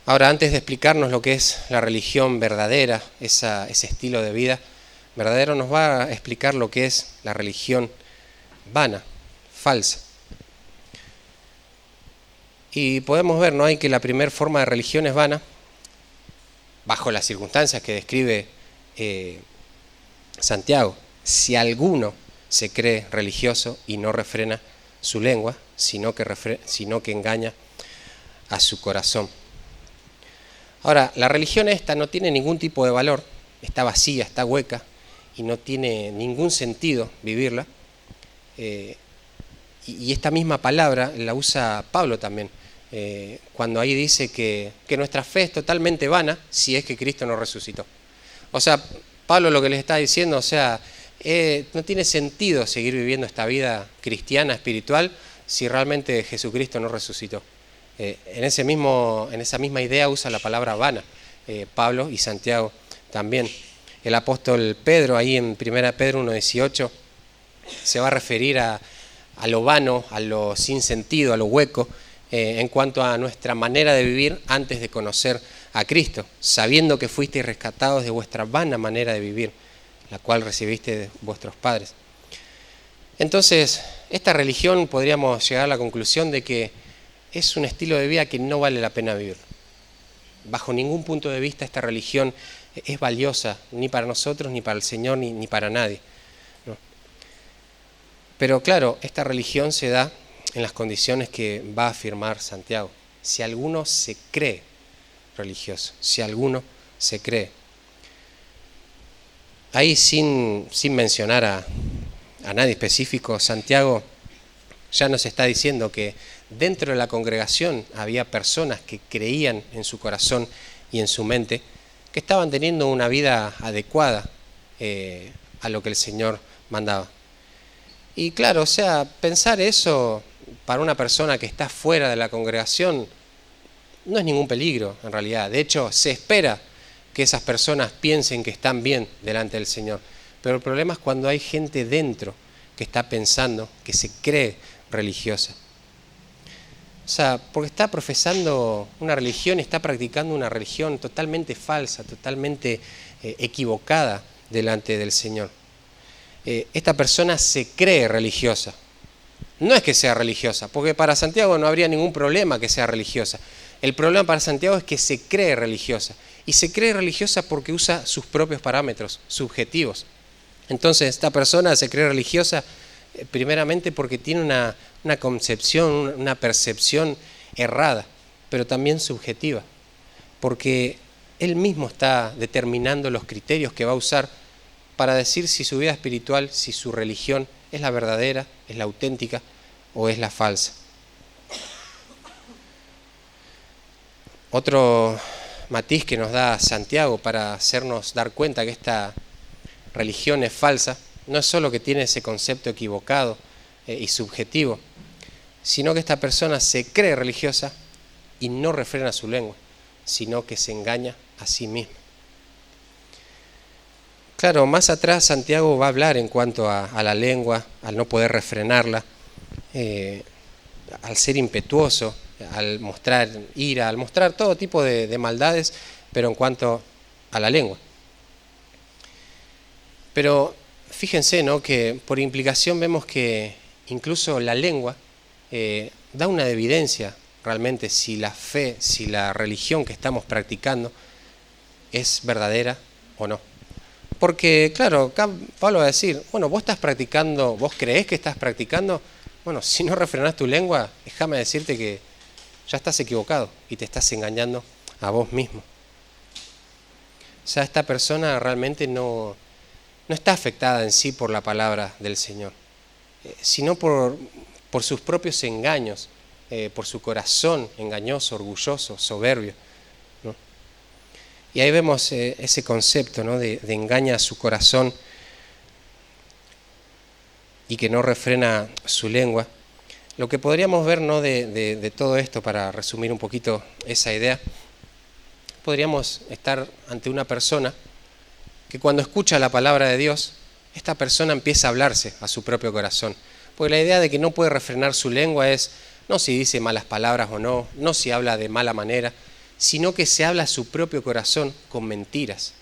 Ahora, antes de explicarnos lo que es la religión verdadera, ese estilo de vida verdadero, nos va a explicar lo que es la religión vana, falsa. Y podemos ver, ¿no? Hay que la primera forma de religión es vana, bajo las circunstancias que describe Santiago. Si alguno se cree religioso y no refrena su lengua, sino que engaña a su corazón. Ahora, la religión esta no tiene ningún tipo de valor, está vacía, está hueca y no tiene ningún sentido vivirla. Y esta misma palabra la usa Pablo también, cuando ahí dice que nuestra fe es totalmente vana si es que Cristo no resucitó. O sea, Pablo lo que les está diciendo, o sea, no tiene sentido seguir viviendo esta vida cristiana, espiritual, si realmente Jesucristo no resucitó. En esa misma idea usa la palabra vana, Pablo y Santiago también. El apóstol Pedro, ahí en 1 Pedro 1:18, se va a referir a lo vano, a lo sin sentido, a lo hueco, en cuanto a nuestra manera de vivir antes de conocer a Cristo, sabiendo que fuisteis rescatados de vuestra vana manera de vivir, la cual recibiste de vuestros padres. Entonces, esta religión podríamos llegar a la conclusión de que es un estilo de vida que no vale la pena vivir. Bajo ningún punto de vista esta religión es valiosa, ni para nosotros, ni para el Señor, ni para nadie, ¿no? Pero claro, esta religión se da en las condiciones que va a afirmar Santiago. Si alguno se cree religioso, si alguno se cree. Ahí sin mencionar a nadie específico, Santiago ya nos está diciendo que dentro de la congregación había personas que creían en su corazón y en su mente que estaban teniendo una vida adecuada a lo que el Señor mandaba. Y claro, o sea, pensar eso para una persona que está fuera de la congregación no es ningún peligro en realidad. De hecho, se espera que esas personas piensen que están bien delante del Señor. Pero el problema es cuando hay gente dentro que está pensando, que se cree religiosa. O sea, porque está profesando una religión, está practicando una religión totalmente falsa, totalmente equivocada delante del Señor. Esta persona se cree religiosa. No es que sea religiosa, porque para Santiago no habría ningún problema que sea religiosa. El problema para Santiago es que se cree religiosa. Y se cree religiosa porque usa sus propios parámetros subjetivos. Entonces esta persona se cree religiosa primeramente porque tiene una concepción, una percepción errada, pero también subjetiva. Porque él mismo está determinando los criterios que va a usar para decir si su vida espiritual, si su religión es la verdadera, es la auténtica o es la falsa. Otro matiz que nos da Santiago para hacernos dar cuenta que esta religión es falsa, no es solo que tiene ese concepto equivocado y subjetivo, sino que esta persona se cree religiosa y no refrena su lengua, sino que se engaña a sí mismo. Claro, más atrás Santiago va a hablar en cuanto a la lengua, al no poder refrenarla, al ser impetuoso, al mostrar ira, al mostrar todo tipo de maldades, pero en cuanto a la lengua. Pero fíjense, ¿no?, que por implicación vemos que incluso la lengua da una evidencia realmente si la fe, si la religión que estamos practicando es verdadera o no. Porque, claro, acá Pablo va a decir, bueno, vos estás practicando, vos creés que estás practicando, bueno, si no refrenás tu lengua, déjame decirte que ya estás equivocado y te estás engañando a vos mismo. O sea, esta persona realmente no está afectada en sí por la palabra del Señor, sino por sus propios engaños, por su corazón engañoso, orgulloso, soberbio, ¿no? Y ahí vemos ese concepto, ¿no?, de engaña su corazón y que no refrena su lengua. Lo que podríamos ver, ¿no?, de todo esto, para resumir un poquito esa idea, podríamos estar ante una persona que cuando escucha la palabra de Dios, esta persona empieza a hablarse a su propio corazón. Porque la idea de que no puede refrenar su lengua es no si dice malas palabras o no, no si habla de mala manera, sino que se habla a su propio corazón con mentiras.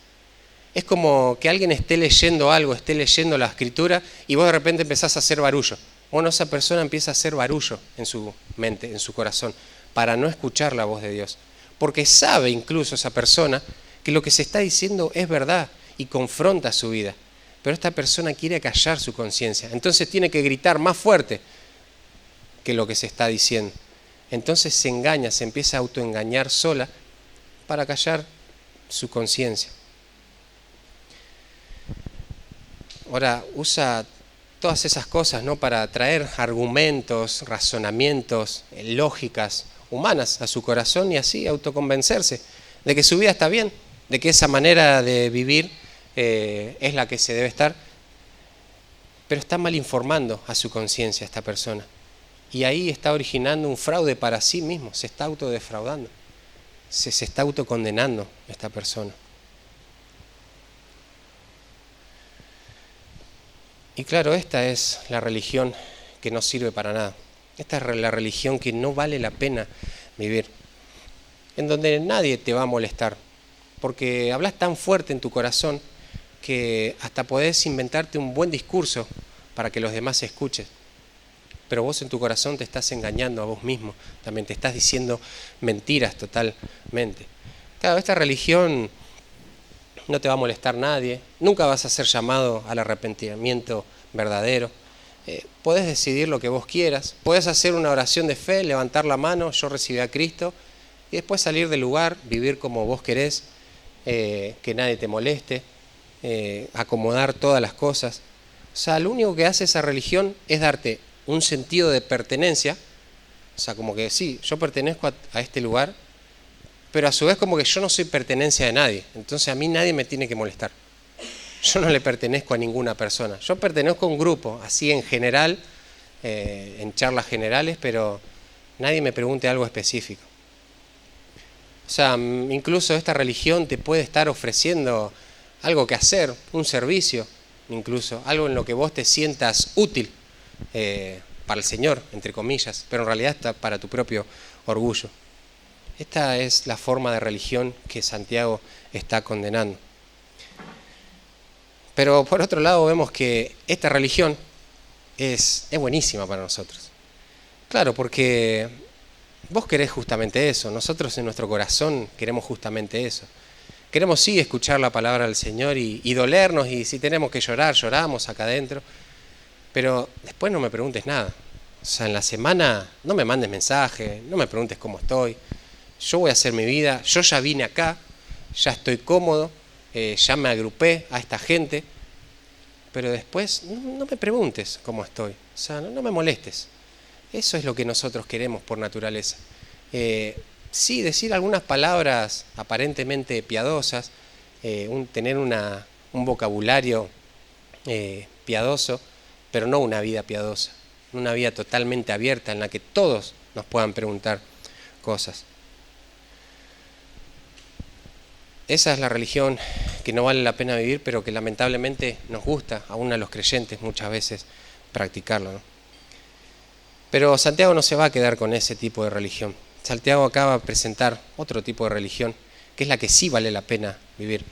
Es como que alguien esté leyendo algo, esté leyendo la escritura y vos de repente empezás a hacer barullo. Bueno, esa persona empieza a hacer barullo en su mente, en su corazón, para no escuchar la voz de Dios. Porque sabe incluso esa persona que lo que se está diciendo es verdad y confronta su vida. Pero esta persona quiere callar su conciencia. Entonces tiene que gritar más fuerte que lo que se está diciendo. Entonces se engaña, se empieza a autoengañar sola para callar su conciencia. Ahora usa todas esas cosas, ¿no?, para traer argumentos, razonamientos, lógicas humanas a su corazón y así autoconvencerse de que su vida está bien, de que esa manera de vivir es la que se debe estar, pero está mal informando a su conciencia esta persona. Y ahí está originando un fraude para sí mismo, se está autodefraudando, se está autocondenando esta persona. Y claro, esta es la religión que no sirve para nada. Esta es la religión que no vale la pena vivir, en donde nadie te va a molestar, porque hablas tan fuerte en tu corazón que hasta podés inventarte un buen discurso para que los demás escuchen. Pero vos en tu corazón te estás engañando a vos mismo, también te estás diciendo mentiras totalmente. Claro, esta religión no te va a molestar nadie, nunca vas a ser llamado al arrepentimiento verdadero. Podés decidir lo que vos quieras, podés hacer una oración de fe, levantar la mano, yo recibí a Cristo, y después salir del lugar, vivir como vos querés, que nadie te moleste, acomodar todas las cosas. O sea, lo único que hace esa religión es darte un sentido de pertenencia, o sea, como que sí, yo pertenezco a este lugar, pero a su vez como que yo no soy pertenencia de nadie, entonces a mí nadie me tiene que molestar. Yo no le pertenezco a ninguna persona, yo pertenezco a un grupo, así en general, en charlas generales, pero nadie me pregunte algo específico. O sea, incluso esta religión te puede estar ofreciendo algo que hacer, un servicio, incluso, algo en lo que vos te sientas útil para el Señor, entre comillas, pero en realidad está para tu propio orgullo. Esta es la forma de religión que Santiago está condenando. Pero por otro lado vemos que esta religión es buenísima para nosotros. Claro, porque vos querés justamente eso, nosotros en nuestro corazón queremos justamente eso. Queremos sí escuchar la palabra del Señor y dolernos, y si tenemos que llorar, lloramos acá adentro, pero después no me preguntes nada. O sea, en la semana no me mandes mensaje, no me preguntes cómo estoy. Yo voy a hacer mi vida, yo ya vine acá, ya estoy cómodo, ya me agrupé a esta gente, pero después no me preguntes cómo estoy, o sea, no me molestes. Eso es lo que nosotros queremos por naturaleza. sí, decir algunas palabras aparentemente piadosas, tener un vocabulario piadoso, pero no una vida piadosa, una vida totalmente abierta en la que todos nos puedan preguntar cosas. Esa es la religión que no vale la pena vivir, pero que lamentablemente nos gusta, aún a los creyentes muchas veces, practicarlo, ¿no? Pero Santiago no se va a quedar con ese tipo de religión. Santiago acaba de presentar otro tipo de religión, que es la que sí vale la pena vivir,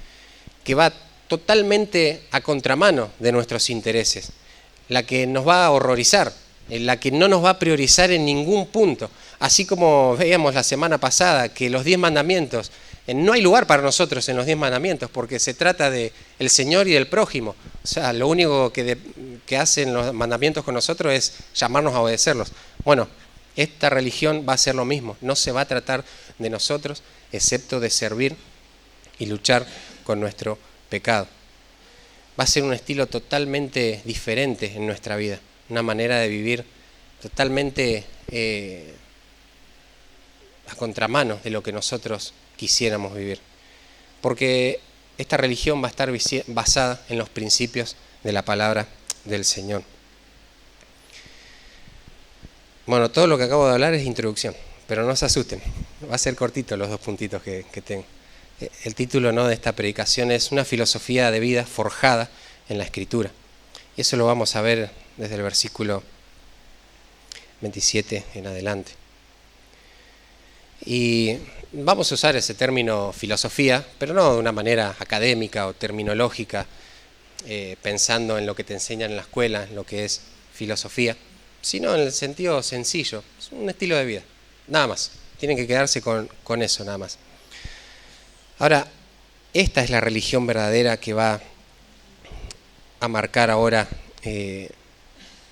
que va totalmente a contramano de nuestros intereses, la que nos va a horrorizar, la que no nos va a priorizar en ningún punto. Así como veíamos la semana pasada que los 10 mandamientos, no hay lugar para nosotros en los 10 mandamientos, porque se trata de el Señor y el prójimo. O sea, lo único que hacen los mandamientos con nosotros es llamarnos a obedecerlos. Bueno, esta religión va a ser lo mismo, no se va a tratar de nosotros, excepto de servir y luchar con nuestro pecado. Va a ser un estilo totalmente diferente en nuestra vida, una manera de vivir totalmente a contramano de lo que nosotros quisiéramos vivir. Porque esta religión va a estar basada en los principios de la palabra del Señor. Bueno, todo lo que acabo de hablar es introducción, pero no se asusten, va a ser cortito los 2 puntitos que tengo. El título, ¿no?, de esta predicación es Una filosofía de vida forjada en la Escritura. Y eso lo vamos a ver desde el versículo 27 en adelante. Y vamos a usar ese término filosofía, pero no de una manera académica o terminológica, pensando en lo que te enseñan en la escuela, en lo que es filosofía, sino en el sentido sencillo, es un estilo de vida, nada más. Tienen que quedarse con eso, nada más. Ahora, esta es la religión verdadera que va a marcar ahora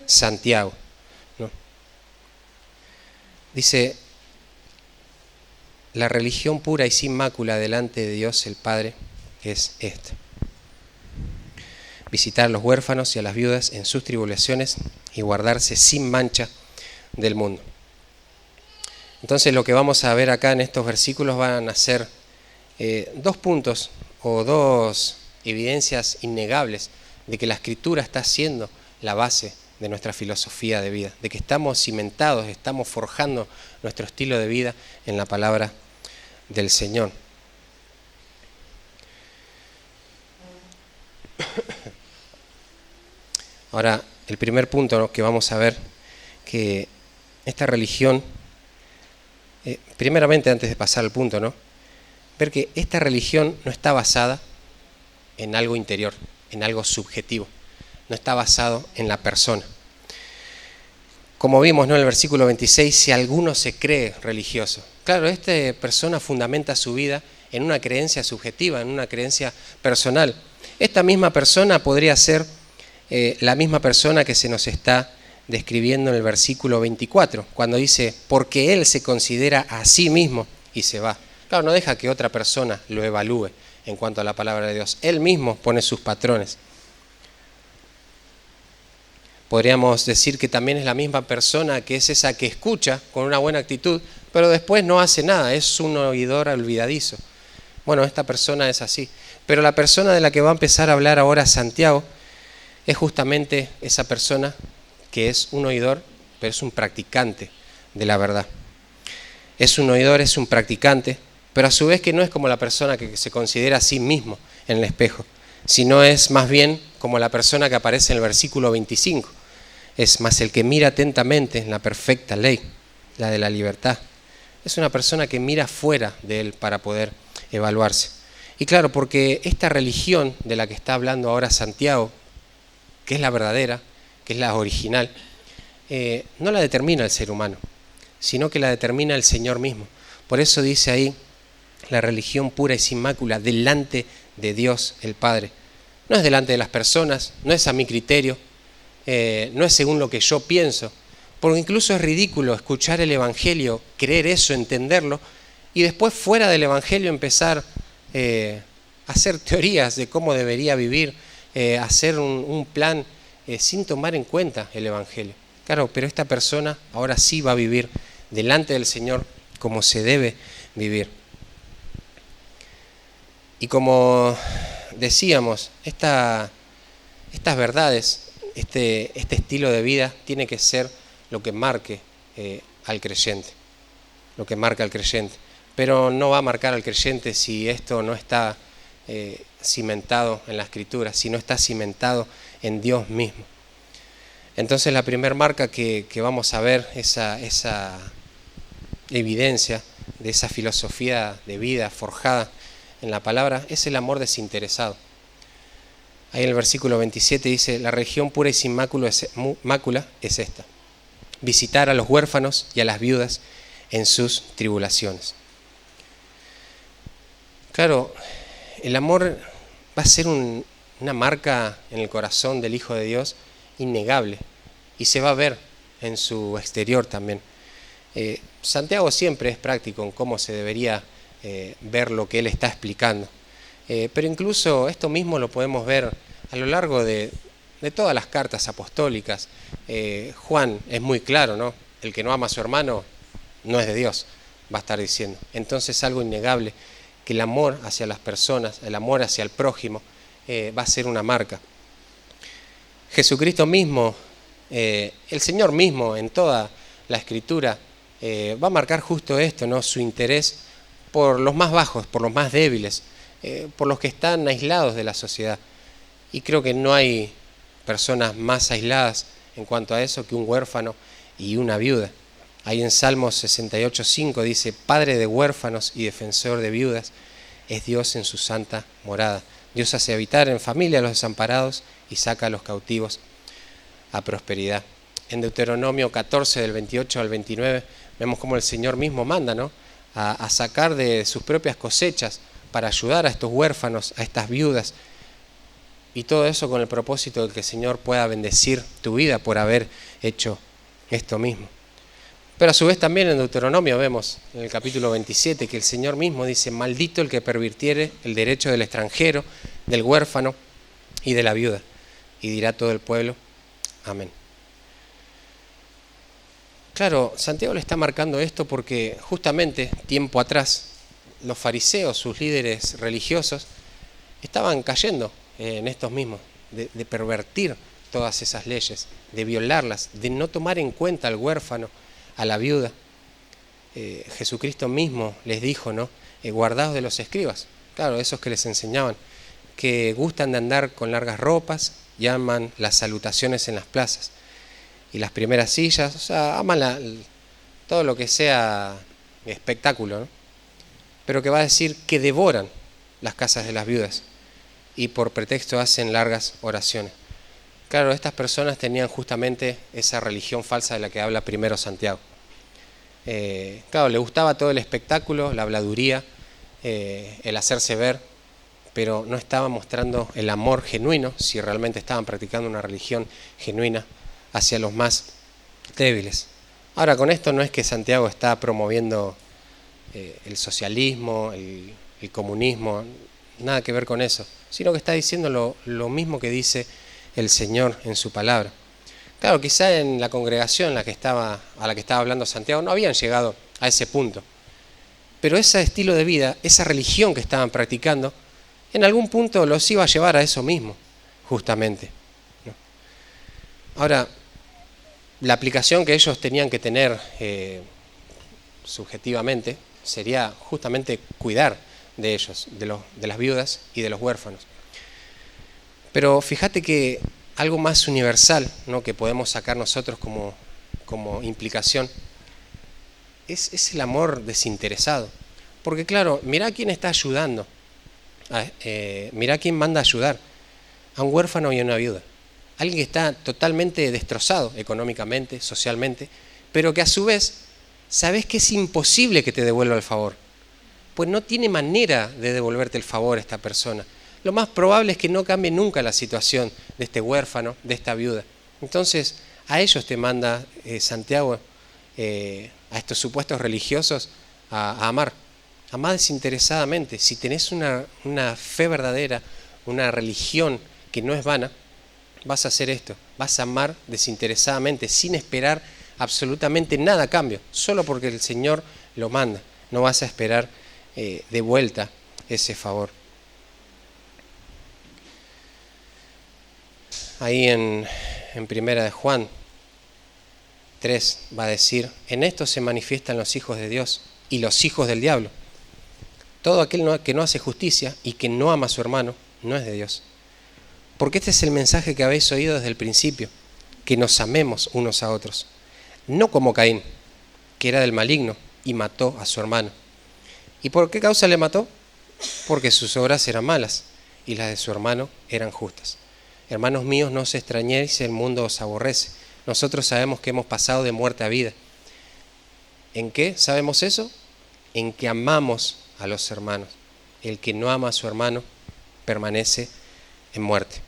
Santiago, ¿no? Dice: la religión pura y sin mácula delante de Dios el Padre es esta: visitar a los huérfanos y a las viudas en sus tribulaciones y guardarse sin mancha del mundo. Entonces lo que vamos a ver acá en estos versículos van a ser 2 puntos o 2 evidencias innegables de que la Escritura está siendo la base de nuestra filosofía de vida, de que estamos cimentados, estamos forjando nuestro estilo de vida en la palabra del Señor. Ahora, el primer punto, ¿no?, que vamos a ver, que esta religión, primeramente antes de pasar al punto, ¿no?, ver que esta religión no está basada en algo interior, en algo subjetivo, no está basado en la persona. Como vimos, ¿no?, en el versículo 26, si alguno se cree religioso. Claro, esta persona fundamenta su vida en una creencia subjetiva, en una creencia personal. Esta misma persona podría ser la misma persona que se nos está describiendo en el versículo 24, cuando dice, porque él se considera a sí mismo y se va. Claro, no deja que otra persona lo evalúe en cuanto a la palabra de Dios. Él mismo pone sus patrones. Podríamos decir que también es la misma persona que es esa que escucha con una buena actitud, pero después no hace nada, es un oidor olvidadizo. Bueno, esta persona es así. Pero la persona de la que va a empezar a hablar ahora Santiago es justamente esa persona que es un oidor, pero es un practicante de la verdad. Es un oidor, es un practicante, pero a su vez que no es como la persona que se considera a sí mismo en el espejo, sino es más bien como la persona que aparece en el versículo 25. Es más el que mira atentamente en la perfecta ley, la de la libertad. Es una persona que mira fuera de él para poder evaluarse. Y claro, porque esta religión de la que está hablando ahora Santiago, que es la verdadera, que es la original, no la determina el ser humano, sino que la determina el Señor mismo. Por eso dice ahí, la religión pura y sin mácula delante de Dios el Padre. No es delante de las personas, no es a mi criterio, no es según lo que yo pienso, porque incluso es ridículo escuchar el Evangelio, creer eso, entenderlo, y después fuera del Evangelio empezar a hacer teorías de cómo debería vivir, hacer un plan sin tomar en cuenta el Evangelio. Claro, pero esta persona ahora sí va a vivir delante del Señor como se debe vivir. Y como decíamos, estas verdades, este estilo de vida tiene que ser lo que marque al creyente, lo que marca al creyente. Pero no va a marcar al creyente si esto no está cimentado en la Escritura, si no está cimentado en Dios mismo. Entonces la primera marca que vamos a ver, esa evidencia de esa filosofía de vida forjada en la palabra, es el amor desinteresado. Ahí en el versículo 27 dice: la religión pura y sin mácula es esta: visitar a los huérfanos y a las viudas en sus tribulaciones. Claro, el amor va a ser una marca en el corazón del Hijo de Dios innegable, y se va a ver en su exterior también. Santiago siempre es práctico en cómo se debería ver lo que él está explicando. Pero incluso esto mismo lo podemos ver a lo largo de todas las cartas apostólicas. Juan es muy claro, ¿no? El que no ama a su hermano no es de Dios, va a estar diciendo. Entonces es algo innegable que el amor hacia las personas, el amor hacia el prójimo, va a ser una marca. Jesucristo mismo, el Señor mismo en toda la Escritura, va a marcar justo esto, ¿no? Su interés por los más bajos, por los más débiles, por los que están aislados de la sociedad. Y creo que no hay personas más aisladas en cuanto a eso que un huérfano y una viuda. Ahí en Salmos 68:5 dice: Padre de huérfanos y defensor de viudas es Dios en su santa morada. Dios hace habitar en familia a los desamparados y saca a los cautivos a prosperidad. En Deuteronomio 14, del 28 al 29, vemos cómo el Señor mismo manda, ¿no?, a sacar de sus propias cosechas para ayudar a estos huérfanos, a estas viudas, y todo eso con el propósito de que el Señor pueda bendecir tu vida por haber hecho esto mismo. Pero a su vez también en Deuteronomio vemos en el capítulo 27 que el Señor mismo dice: maldito el que pervirtiere el derecho del extranjero, del huérfano y de la viuda. Y dirá todo el pueblo: amén. Claro, Santiago le está marcando esto porque justamente tiempo atrás los fariseos, sus líderes religiosos, estaban cayendo en estos mismos, de pervertir todas esas leyes, de violarlas, de no tomar en cuenta al huérfano, a la viuda. Jesucristo mismo les dijo, ¿no?, guardaos de los escribas, claro, esos que les enseñaban, que gustan de andar con largas ropas y aman las salutaciones en las plazas y las primeras sillas, o sea, aman todo lo que sea espectáculo, ¿no? Pero que va a decir que devoran las casas de las viudas y por pretexto hacen largas oraciones. Claro, estas personas tenían justamente esa religión falsa de la que habla primero Santiago. Claro, le gustaba todo el espectáculo, la habladuría, el hacerse ver, pero no estaban mostrando el amor genuino, si realmente estaban practicando una religión genuina hacia los más débiles. Ahora, con esto no es que Santiago está promoviendo el socialismo, el comunismo, nada que ver con eso, sino que está diciendo lo mismo que dice el Señor en su palabra. Claro, quizá en la congregación a la que estaba hablando Santiago no habían llegado a ese punto, pero ese estilo de vida, esa religión que estaban practicando, en algún punto los iba a llevar a eso mismo, justamente, ¿no? Ahora, la aplicación que ellos tenían que tener subjetivamente sería justamente cuidar de ellos, de las viudas y de los huérfanos. Pero fíjate que algo más universal, ¿no?, que podemos sacar nosotros como implicación es el amor desinteresado. Porque claro, mirá quién está ayudando, mirá quién manda a ayudar a un huérfano y a una viuda. Alguien que está totalmente destrozado económicamente, socialmente, pero que a su vez sabes que es imposible que te devuelva el favor. Pues no tiene manera de devolverte el favor a esta persona. Lo más probable es que no cambie nunca la situación de este huérfano, de esta viuda. Entonces, a ellos te manda Santiago, a estos supuestos religiosos, a amar. Amar desinteresadamente. Si tenés una fe verdadera, una religión que no es vana, vas a hacer esto. Vas a amar desinteresadamente, sin esperar absolutamente nada a cambio, solo porque el Señor lo manda. no vas a esperar de vuelta ese favor. Ahí en Primera de Juan 3 va a decir: en esto se manifiestan los hijos de Dios y los hijos del diablo. Todo aquel que no hace justicia y que no ama a su hermano no es de Dios. Porque este es el mensaje que habéis oído desde el principio, que nos amemos unos a otros. No como Caín, que era del maligno y mató a su hermano. ¿Y por qué causa le mató? Porque sus obras eran malas y las de su hermano eran justas. Hermanos míos, no os extrañéis, el mundo os aborrece. Nosotros sabemos que hemos pasado de muerte a vida. ¿En qué sabemos eso? En que amamos a los hermanos. El que no ama a su hermano permanece en muerte.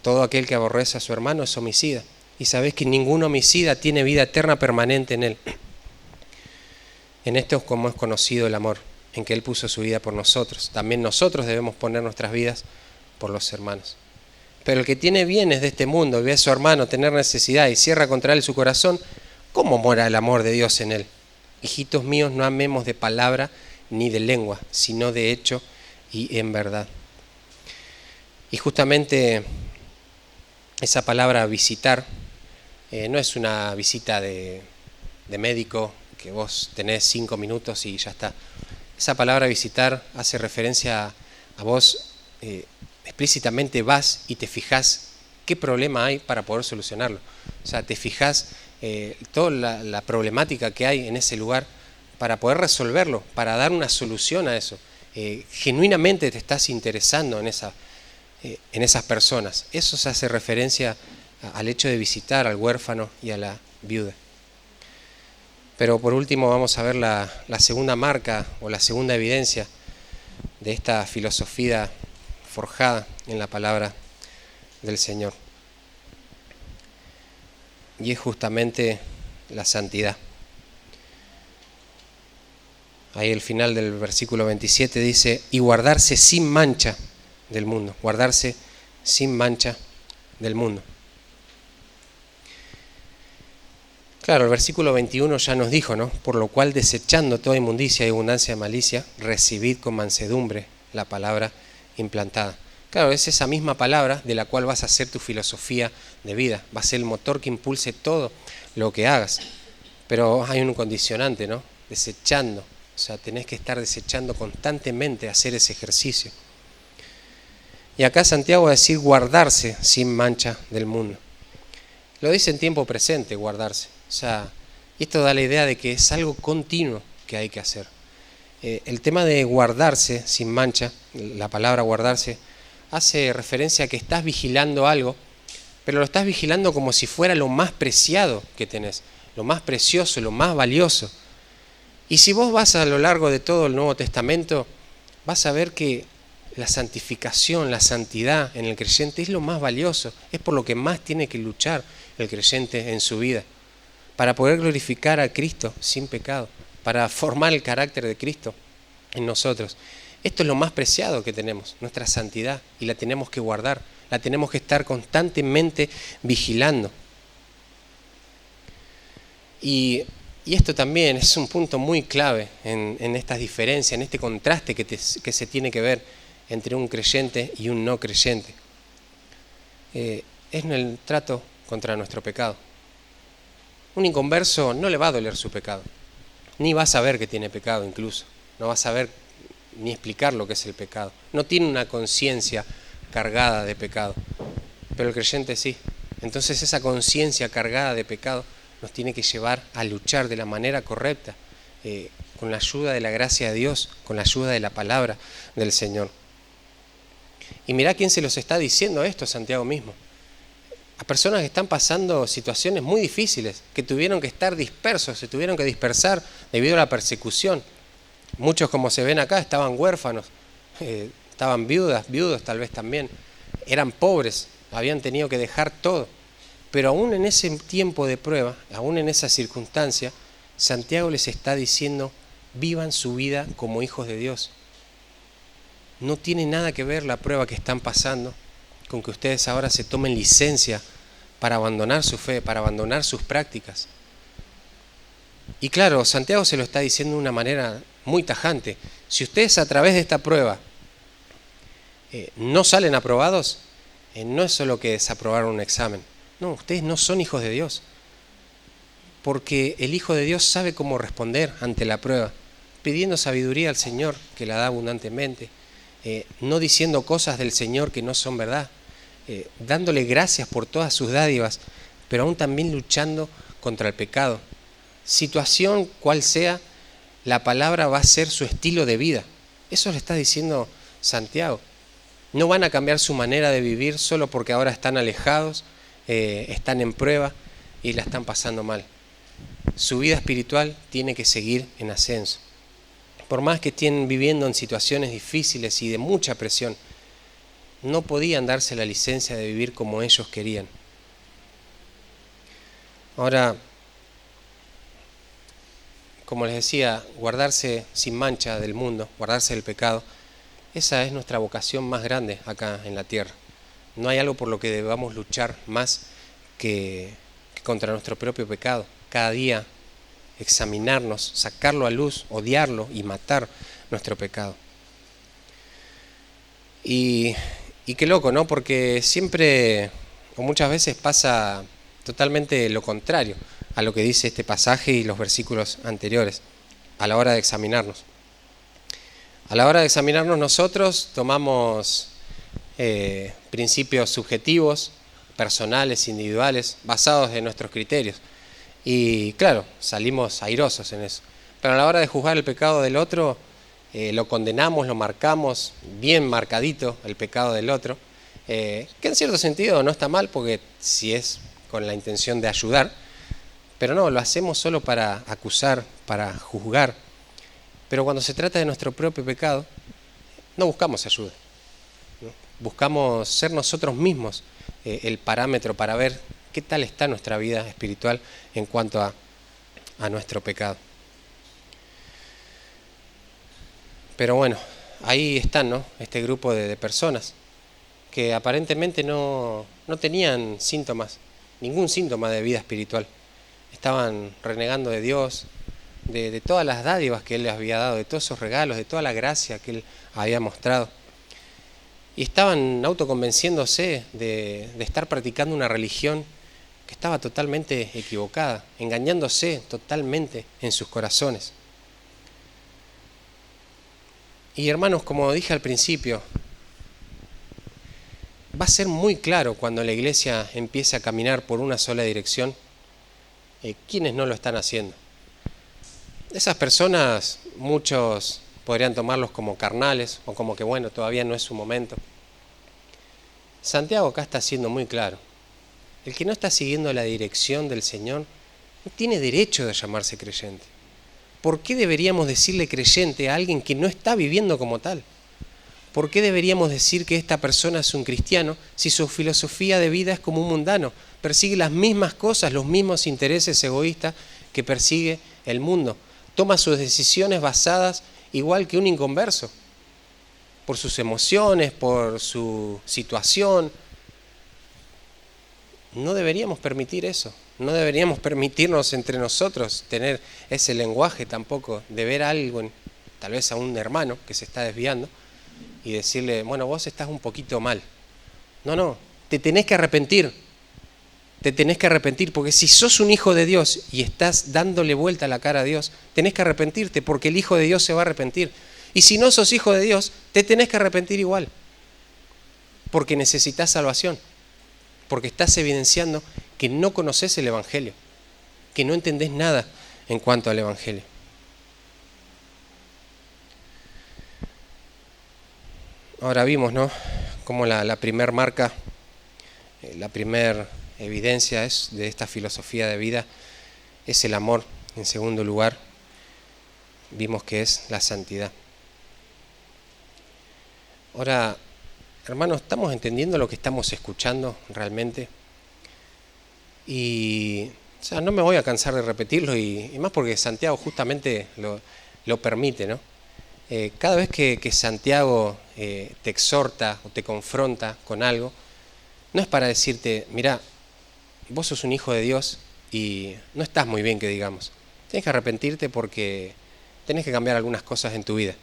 Todo aquel que aborrece a su hermano es homicida. Y sabéis que ningún homicida tiene vida eterna permanente en él. En esto es como es conocido el amor, en que Él puso su vida por nosotros. También nosotros debemos poner nuestras vidas por los hermanos. Pero el que tiene bienes de este mundo y ve a su hermano tener necesidad y cierra contra él su corazón, ¿cómo mora el amor de Dios en él? Hijitos míos, no amemos de palabra ni de lengua, sino de hecho y en verdad. Y justamente esa palabra visitar no es una visita de médico que vos tenés 5 minutos y ya está. Esa palabra visitar hace referencia a vos explícitamente vas y te fijás qué problema hay para poder solucionarlo. O sea, te fijás toda la problemática que hay en ese lugar para poder resolverlo, para dar una solución a eso. Genuinamente te estás interesando en esas personas. Eso se hace referencia al hecho de visitar al huérfano y a la viuda. Pero por último vamos a ver la segunda marca o la segunda evidencia de esta filosofía forjada en la palabra del Señor. Y es justamente la santidad. Ahí el final del versículo 27 dice: y guardarse sin mancha del mundo. Guardarse sin mancha del mundo. Claro, el versículo 21 ya nos dijo, ¿no? Por lo cual, desechando toda inmundicia y abundancia de malicia, recibid con mansedumbre la palabra implantada. Claro, es esa misma palabra de la cual vas a hacer tu filosofía de vida. Va a ser el motor que impulse todo lo que hagas. Pero hay un condicionante, ¿no? Desechando. O sea, tenés que estar desechando constantemente hacer ese ejercicio. Y acá Santiago va a decir guardarse sin mancha del mundo. Lo dice en tiempo presente, guardarse. O sea, esto da la idea de que es algo continuo que hay que hacer. El tema de guardarse sin mancha, la palabra guardarse, hace referencia a que estás vigilando algo, pero lo estás vigilando como si fuera lo más preciado que tenés, lo más precioso, lo más valioso. Y si vos vas a lo largo de todo el Nuevo Testamento, vas a ver que la santificación, la santidad en el creyente es lo más valioso, es por lo que más tiene que luchar el creyente en su vida, para poder glorificar a Cristo sin pecado, para formar el carácter de Cristo en nosotros. Esto es lo más preciado que tenemos, nuestra santidad, y la tenemos que guardar, la tenemos que estar constantemente vigilando. Y esto también es un punto muy clave en estas diferencias, en este contraste que se tiene que ver entre un creyente y un no creyente. Es en el trato contra nuestro pecado. Un inconverso no le va a doler su pecado, ni va a saber que tiene pecado incluso, no va a saber ni explicar lo que es el pecado. No tiene una conciencia cargada de pecado, pero el creyente sí. Entonces esa conciencia cargada de pecado nos tiene que llevar a luchar de la manera correcta, con la ayuda de la gracia de Dios, con la ayuda de la palabra del Señor. Y mirá quién se los está diciendo esto, Santiago mismo. A personas que están pasando situaciones muy difíciles, que tuvieron que estar dispersos, se tuvieron que dispersar debido a la persecución. Muchos, como se ven acá, estaban huérfanos, estaban viudos tal vez también, eran pobres, habían tenido que dejar todo. Pero aún en ese tiempo de prueba, aún en esa circunstancia, Santiago les está diciendo: vivan su vida como hijos de Dios. No tiene nada que ver la prueba que están pasando con que ustedes ahora se tomen licencia para abandonar su fe, para abandonar sus prácticas. Y claro, Santiago se lo está diciendo de una manera muy tajante. Si ustedes a través de esta prueba no salen aprobados, no es solo que desaprobaron un examen. No, ustedes no son hijos de Dios. Porque el Hijo de Dios sabe cómo responder ante la prueba, pidiendo sabiduría al Señor, que la da abundantemente, no diciendo cosas del Señor que no son verdad, dándole gracias por todas sus dádivas, pero aún también luchando contra el pecado. Situación cual sea, la palabra va a ser su estilo de vida. Eso le está diciendo Santiago. No van a cambiar su manera de vivir solo porque ahora están alejados, están en prueba y la están pasando mal. Su vida espiritual tiene que seguir en ascenso. Por más que estén viviendo en situaciones difíciles y de mucha presión, no podían darse la licencia de vivir como ellos querían. Ahora, como les decía, guardarse sin mancha del mundo, guardarse del pecado, esa es nuestra vocación más grande acá en la tierra. No hay algo por lo que debamos luchar más que contra nuestro propio pecado. Cada día examinarnos, sacarlo a luz, odiarlo y matar nuestro pecado. Y qué loco, ¿no? Porque siempre o muchas veces pasa totalmente lo contrario a lo que dice este pasaje y los versículos anteriores a la hora de examinarnos. A la hora de examinarnos nosotros tomamos principios subjetivos, personales, individuales, basados en nuestros criterios. Y claro, salimos airosos en eso. Pero a la hora de juzgar el pecado del otro, lo condenamos, lo marcamos, bien marcadito el pecado del otro, que en cierto sentido no está mal porque si es con la intención de ayudar, pero no, lo hacemos solo para acusar, para juzgar. Pero cuando se trata de nuestro propio pecado, no buscamos ayuda, ¿no? Buscamos ser nosotros mismos el parámetro para ver qué tal está nuestra vida espiritual en cuanto a nuestro pecado. Pero bueno, ahí están, ¿no? Este grupo de personas que aparentemente no tenían síntomas, ningún síntoma de vida espiritual. Estaban renegando de Dios, de todas las dádivas que Él les había dado, de todos esos regalos, de toda la gracia que Él había mostrado. Y estaban autoconvenciéndose de estar practicando una religión que estaba totalmente equivocada, engañándose totalmente en sus corazones. Y hermanos, como dije al principio, va a ser muy claro cuando la iglesia empiece a caminar por una sola dirección, quienes no lo están haciendo. Esas personas, muchos podrían tomarlos como carnales o como que bueno, todavía no es su momento. Santiago acá está siendo muy claro. El que no está siguiendo la dirección del Señor no tiene derecho de llamarse creyente. ¿Por qué deberíamos decirle creyente a alguien que no está viviendo como tal? ¿Por qué deberíamos decir que esta persona es un cristiano si su filosofía de vida es como un mundano? Persigue las mismas cosas, los mismos intereses egoístas que persigue el mundo. Toma sus decisiones basadas igual que un inconverso, por sus emociones, por su situación. No deberíamos permitir eso. No deberíamos permitirnos entre nosotros tener ese lenguaje tampoco de ver a algo, tal vez a un hermano que se está desviando, y decirle, bueno, vos estás un poquito mal. No, te tenés que arrepentir. Te tenés que arrepentir, porque si sos un hijo de Dios y estás dándole vuelta la cara a Dios, tenés que arrepentirte, porque el Hijo de Dios se va a arrepentir. Y si no sos hijo de Dios, te tenés que arrepentir igual, porque necesitas salvación, porque estás evidenciando que no conoces el Evangelio, que no entendés nada en cuanto al Evangelio. Ahora vimos, ¿no?, cómo la primer marca, la primer evidencia es de esta filosofía de vida es el amor. En segundo lugar, vimos que es la santidad. Ahora, hermanos, ¿estamos entendiendo lo que estamos escuchando realmente? Y no me voy a cansar de repetirlo, y más porque Santiago justamente lo permite, ¿no? Cada vez que Santiago te exhorta o te confronta con algo, no es para decirte, mirá, vos sos un hijo de Dios y no estás muy bien, que digamos. Tenés que arrepentirte porque tenés que cambiar algunas cosas en tu vida.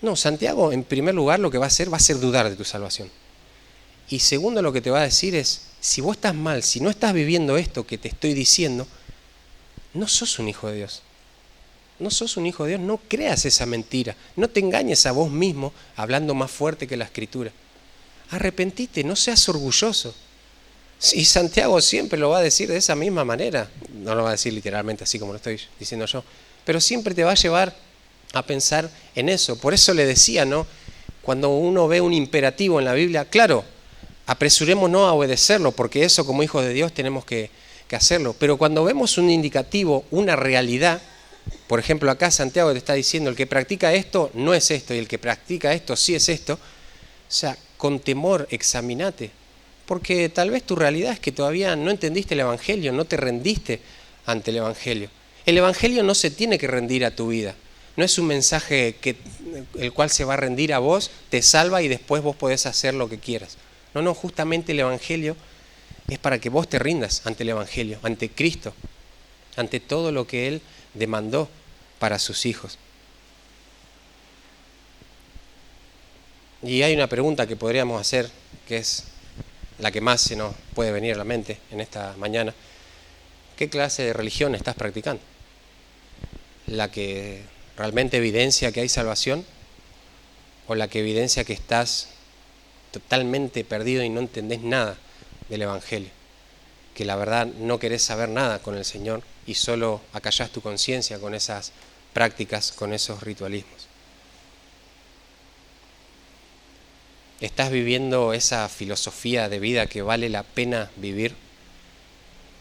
No, Santiago en primer lugar lo que va a ser dudar de tu salvación. Y segundo, lo que te va a decir es, si vos estás mal, si no estás viviendo esto que te estoy diciendo, no sos un hijo de Dios. No sos un hijo de Dios, no creas esa mentira. No te engañes a vos mismo hablando más fuerte que la Escritura. Arrepentite, no seas orgulloso. Y Santiago siempre lo va a decir de esa misma manera. No lo va a decir literalmente así como lo estoy diciendo yo. Pero siempre te va a llevar a pensar en eso. Por eso le decía, ¿no? Cuando uno ve un imperativo en la Biblia, claro, apresurémonos a obedecerlo, porque eso como hijos de Dios tenemos que hacerlo. Pero cuando vemos un indicativo, una realidad, por ejemplo acá Santiago te está diciendo, el que practica esto no es esto, y el que practica esto sí es esto. O sea, con temor examinate, porque tal vez tu realidad es que todavía no entendiste el Evangelio, no te rendiste ante el Evangelio. El Evangelio no se tiene que rendir a tu vida. No es un mensaje el cual se va a rendir a vos, te salva y después vos podés hacer lo que quieras. No, justamente el Evangelio es para que vos te rindas ante el Evangelio, ante Cristo, ante todo lo que Él demandó para sus hijos. Y hay una pregunta que podríamos hacer, que es la que más se nos puede venir a la mente en esta mañana. ¿Qué clase de religión estás practicando? ¿La que realmente evidencia que hay salvación? ¿O la que evidencia que estás totalmente perdido y no entendés nada del Evangelio? Que la verdad no querés saber nada con el Señor y solo acallás tu conciencia con esas prácticas, con esos ritualismos. ¿Estás viviendo esa filosofía de vida que vale la pena vivir?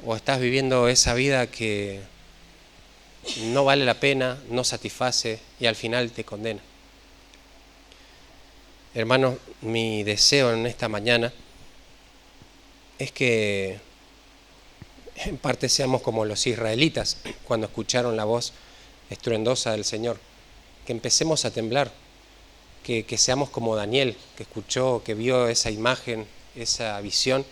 ¿O estás viviendo esa vida que no vale la pena, no satisface y al final te condena? Hermanos, mi deseo en esta mañana es que en parte seamos como los israelitas cuando escucharon la voz estruendosa del Señor, que empecemos a temblar, que seamos como Daniel, que escuchó, que vio esa imagen, esa visión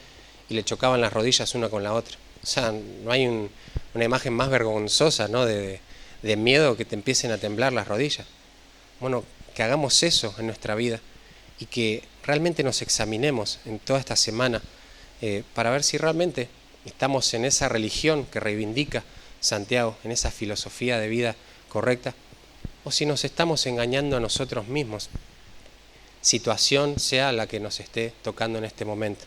y le chocaban las rodillas una con la otra. O sea, no hay una imagen más vergonzosa, ¿no? de miedo que te empiecen a temblar las rodillas. Bueno, que hagamos eso en nuestra vida y que realmente nos examinemos en toda esta semana para ver si realmente estamos en esa religión que reivindica Santiago, en esa filosofía de vida correcta, o si nos estamos engañando a nosotros mismos, situación sea la que nos esté tocando en este momento.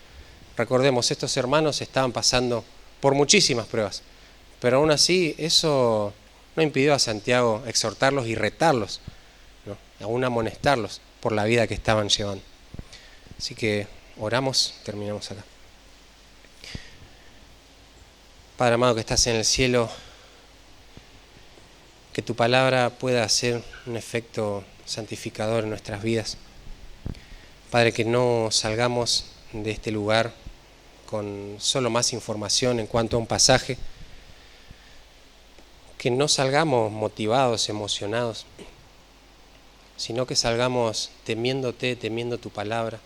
Recordemos, estos hermanos estaban pasando por muchísimas pruebas, pero aún así eso no impidió a Santiago exhortarlos y retarlos, ¿no? Aún amonestarlos por la vida que estaban llevando. Así que oramos, terminamos acá. Padre amado que estás en el cielo, que tu palabra pueda hacer un efecto santificador en nuestras vidas. Padre, que no salgamos de este lugar con solo más información en cuanto a un pasaje, que no salgamos motivados, emocionados, sino que salgamos temiéndote, temiendo tu palabra,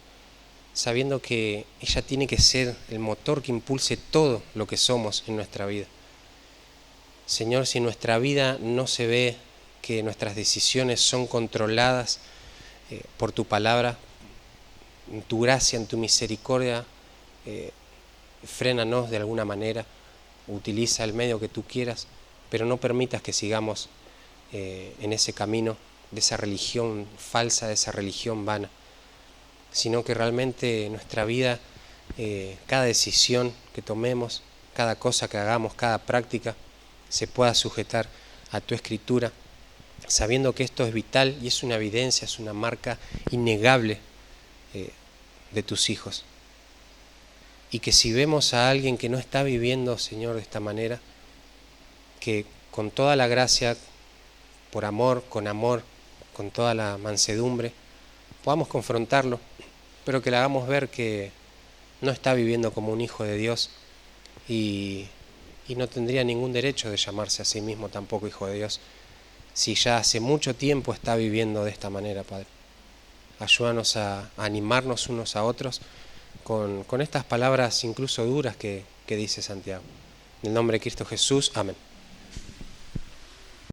sabiendo que ella tiene que ser el motor que impulse todo lo que somos en nuestra vida. Señor, si en nuestra vida no se ve que nuestras decisiones son controladas por tu palabra, en tu gracia, en tu misericordia, frénanos de alguna manera, utiliza el medio que tú quieras, pero no permitas que sigamos en ese camino de esa religión falsa, de esa religión vana, sino que realmente nuestra vida, cada decisión que tomemos, cada cosa que hagamos, cada práctica, se pueda sujetar a tu Escritura, sabiendo que esto es vital y es una evidencia, es una marca innegable de tus hijos. Y que si vemos a alguien que no está viviendo, Señor, de esta manera, que con toda la gracia, por amor, con toda la mansedumbre, podamos confrontarlo, pero que le hagamos ver que no está viviendo como un hijo de Dios y no tendría ningún derecho de llamarse a sí mismo tampoco hijo de Dios, si ya hace mucho tiempo está viviendo de esta manera, Padre. Ayúdanos a animarnos unos a otros con estas palabras incluso duras que dice Santiago. En el nombre de Cristo Jesús, amén.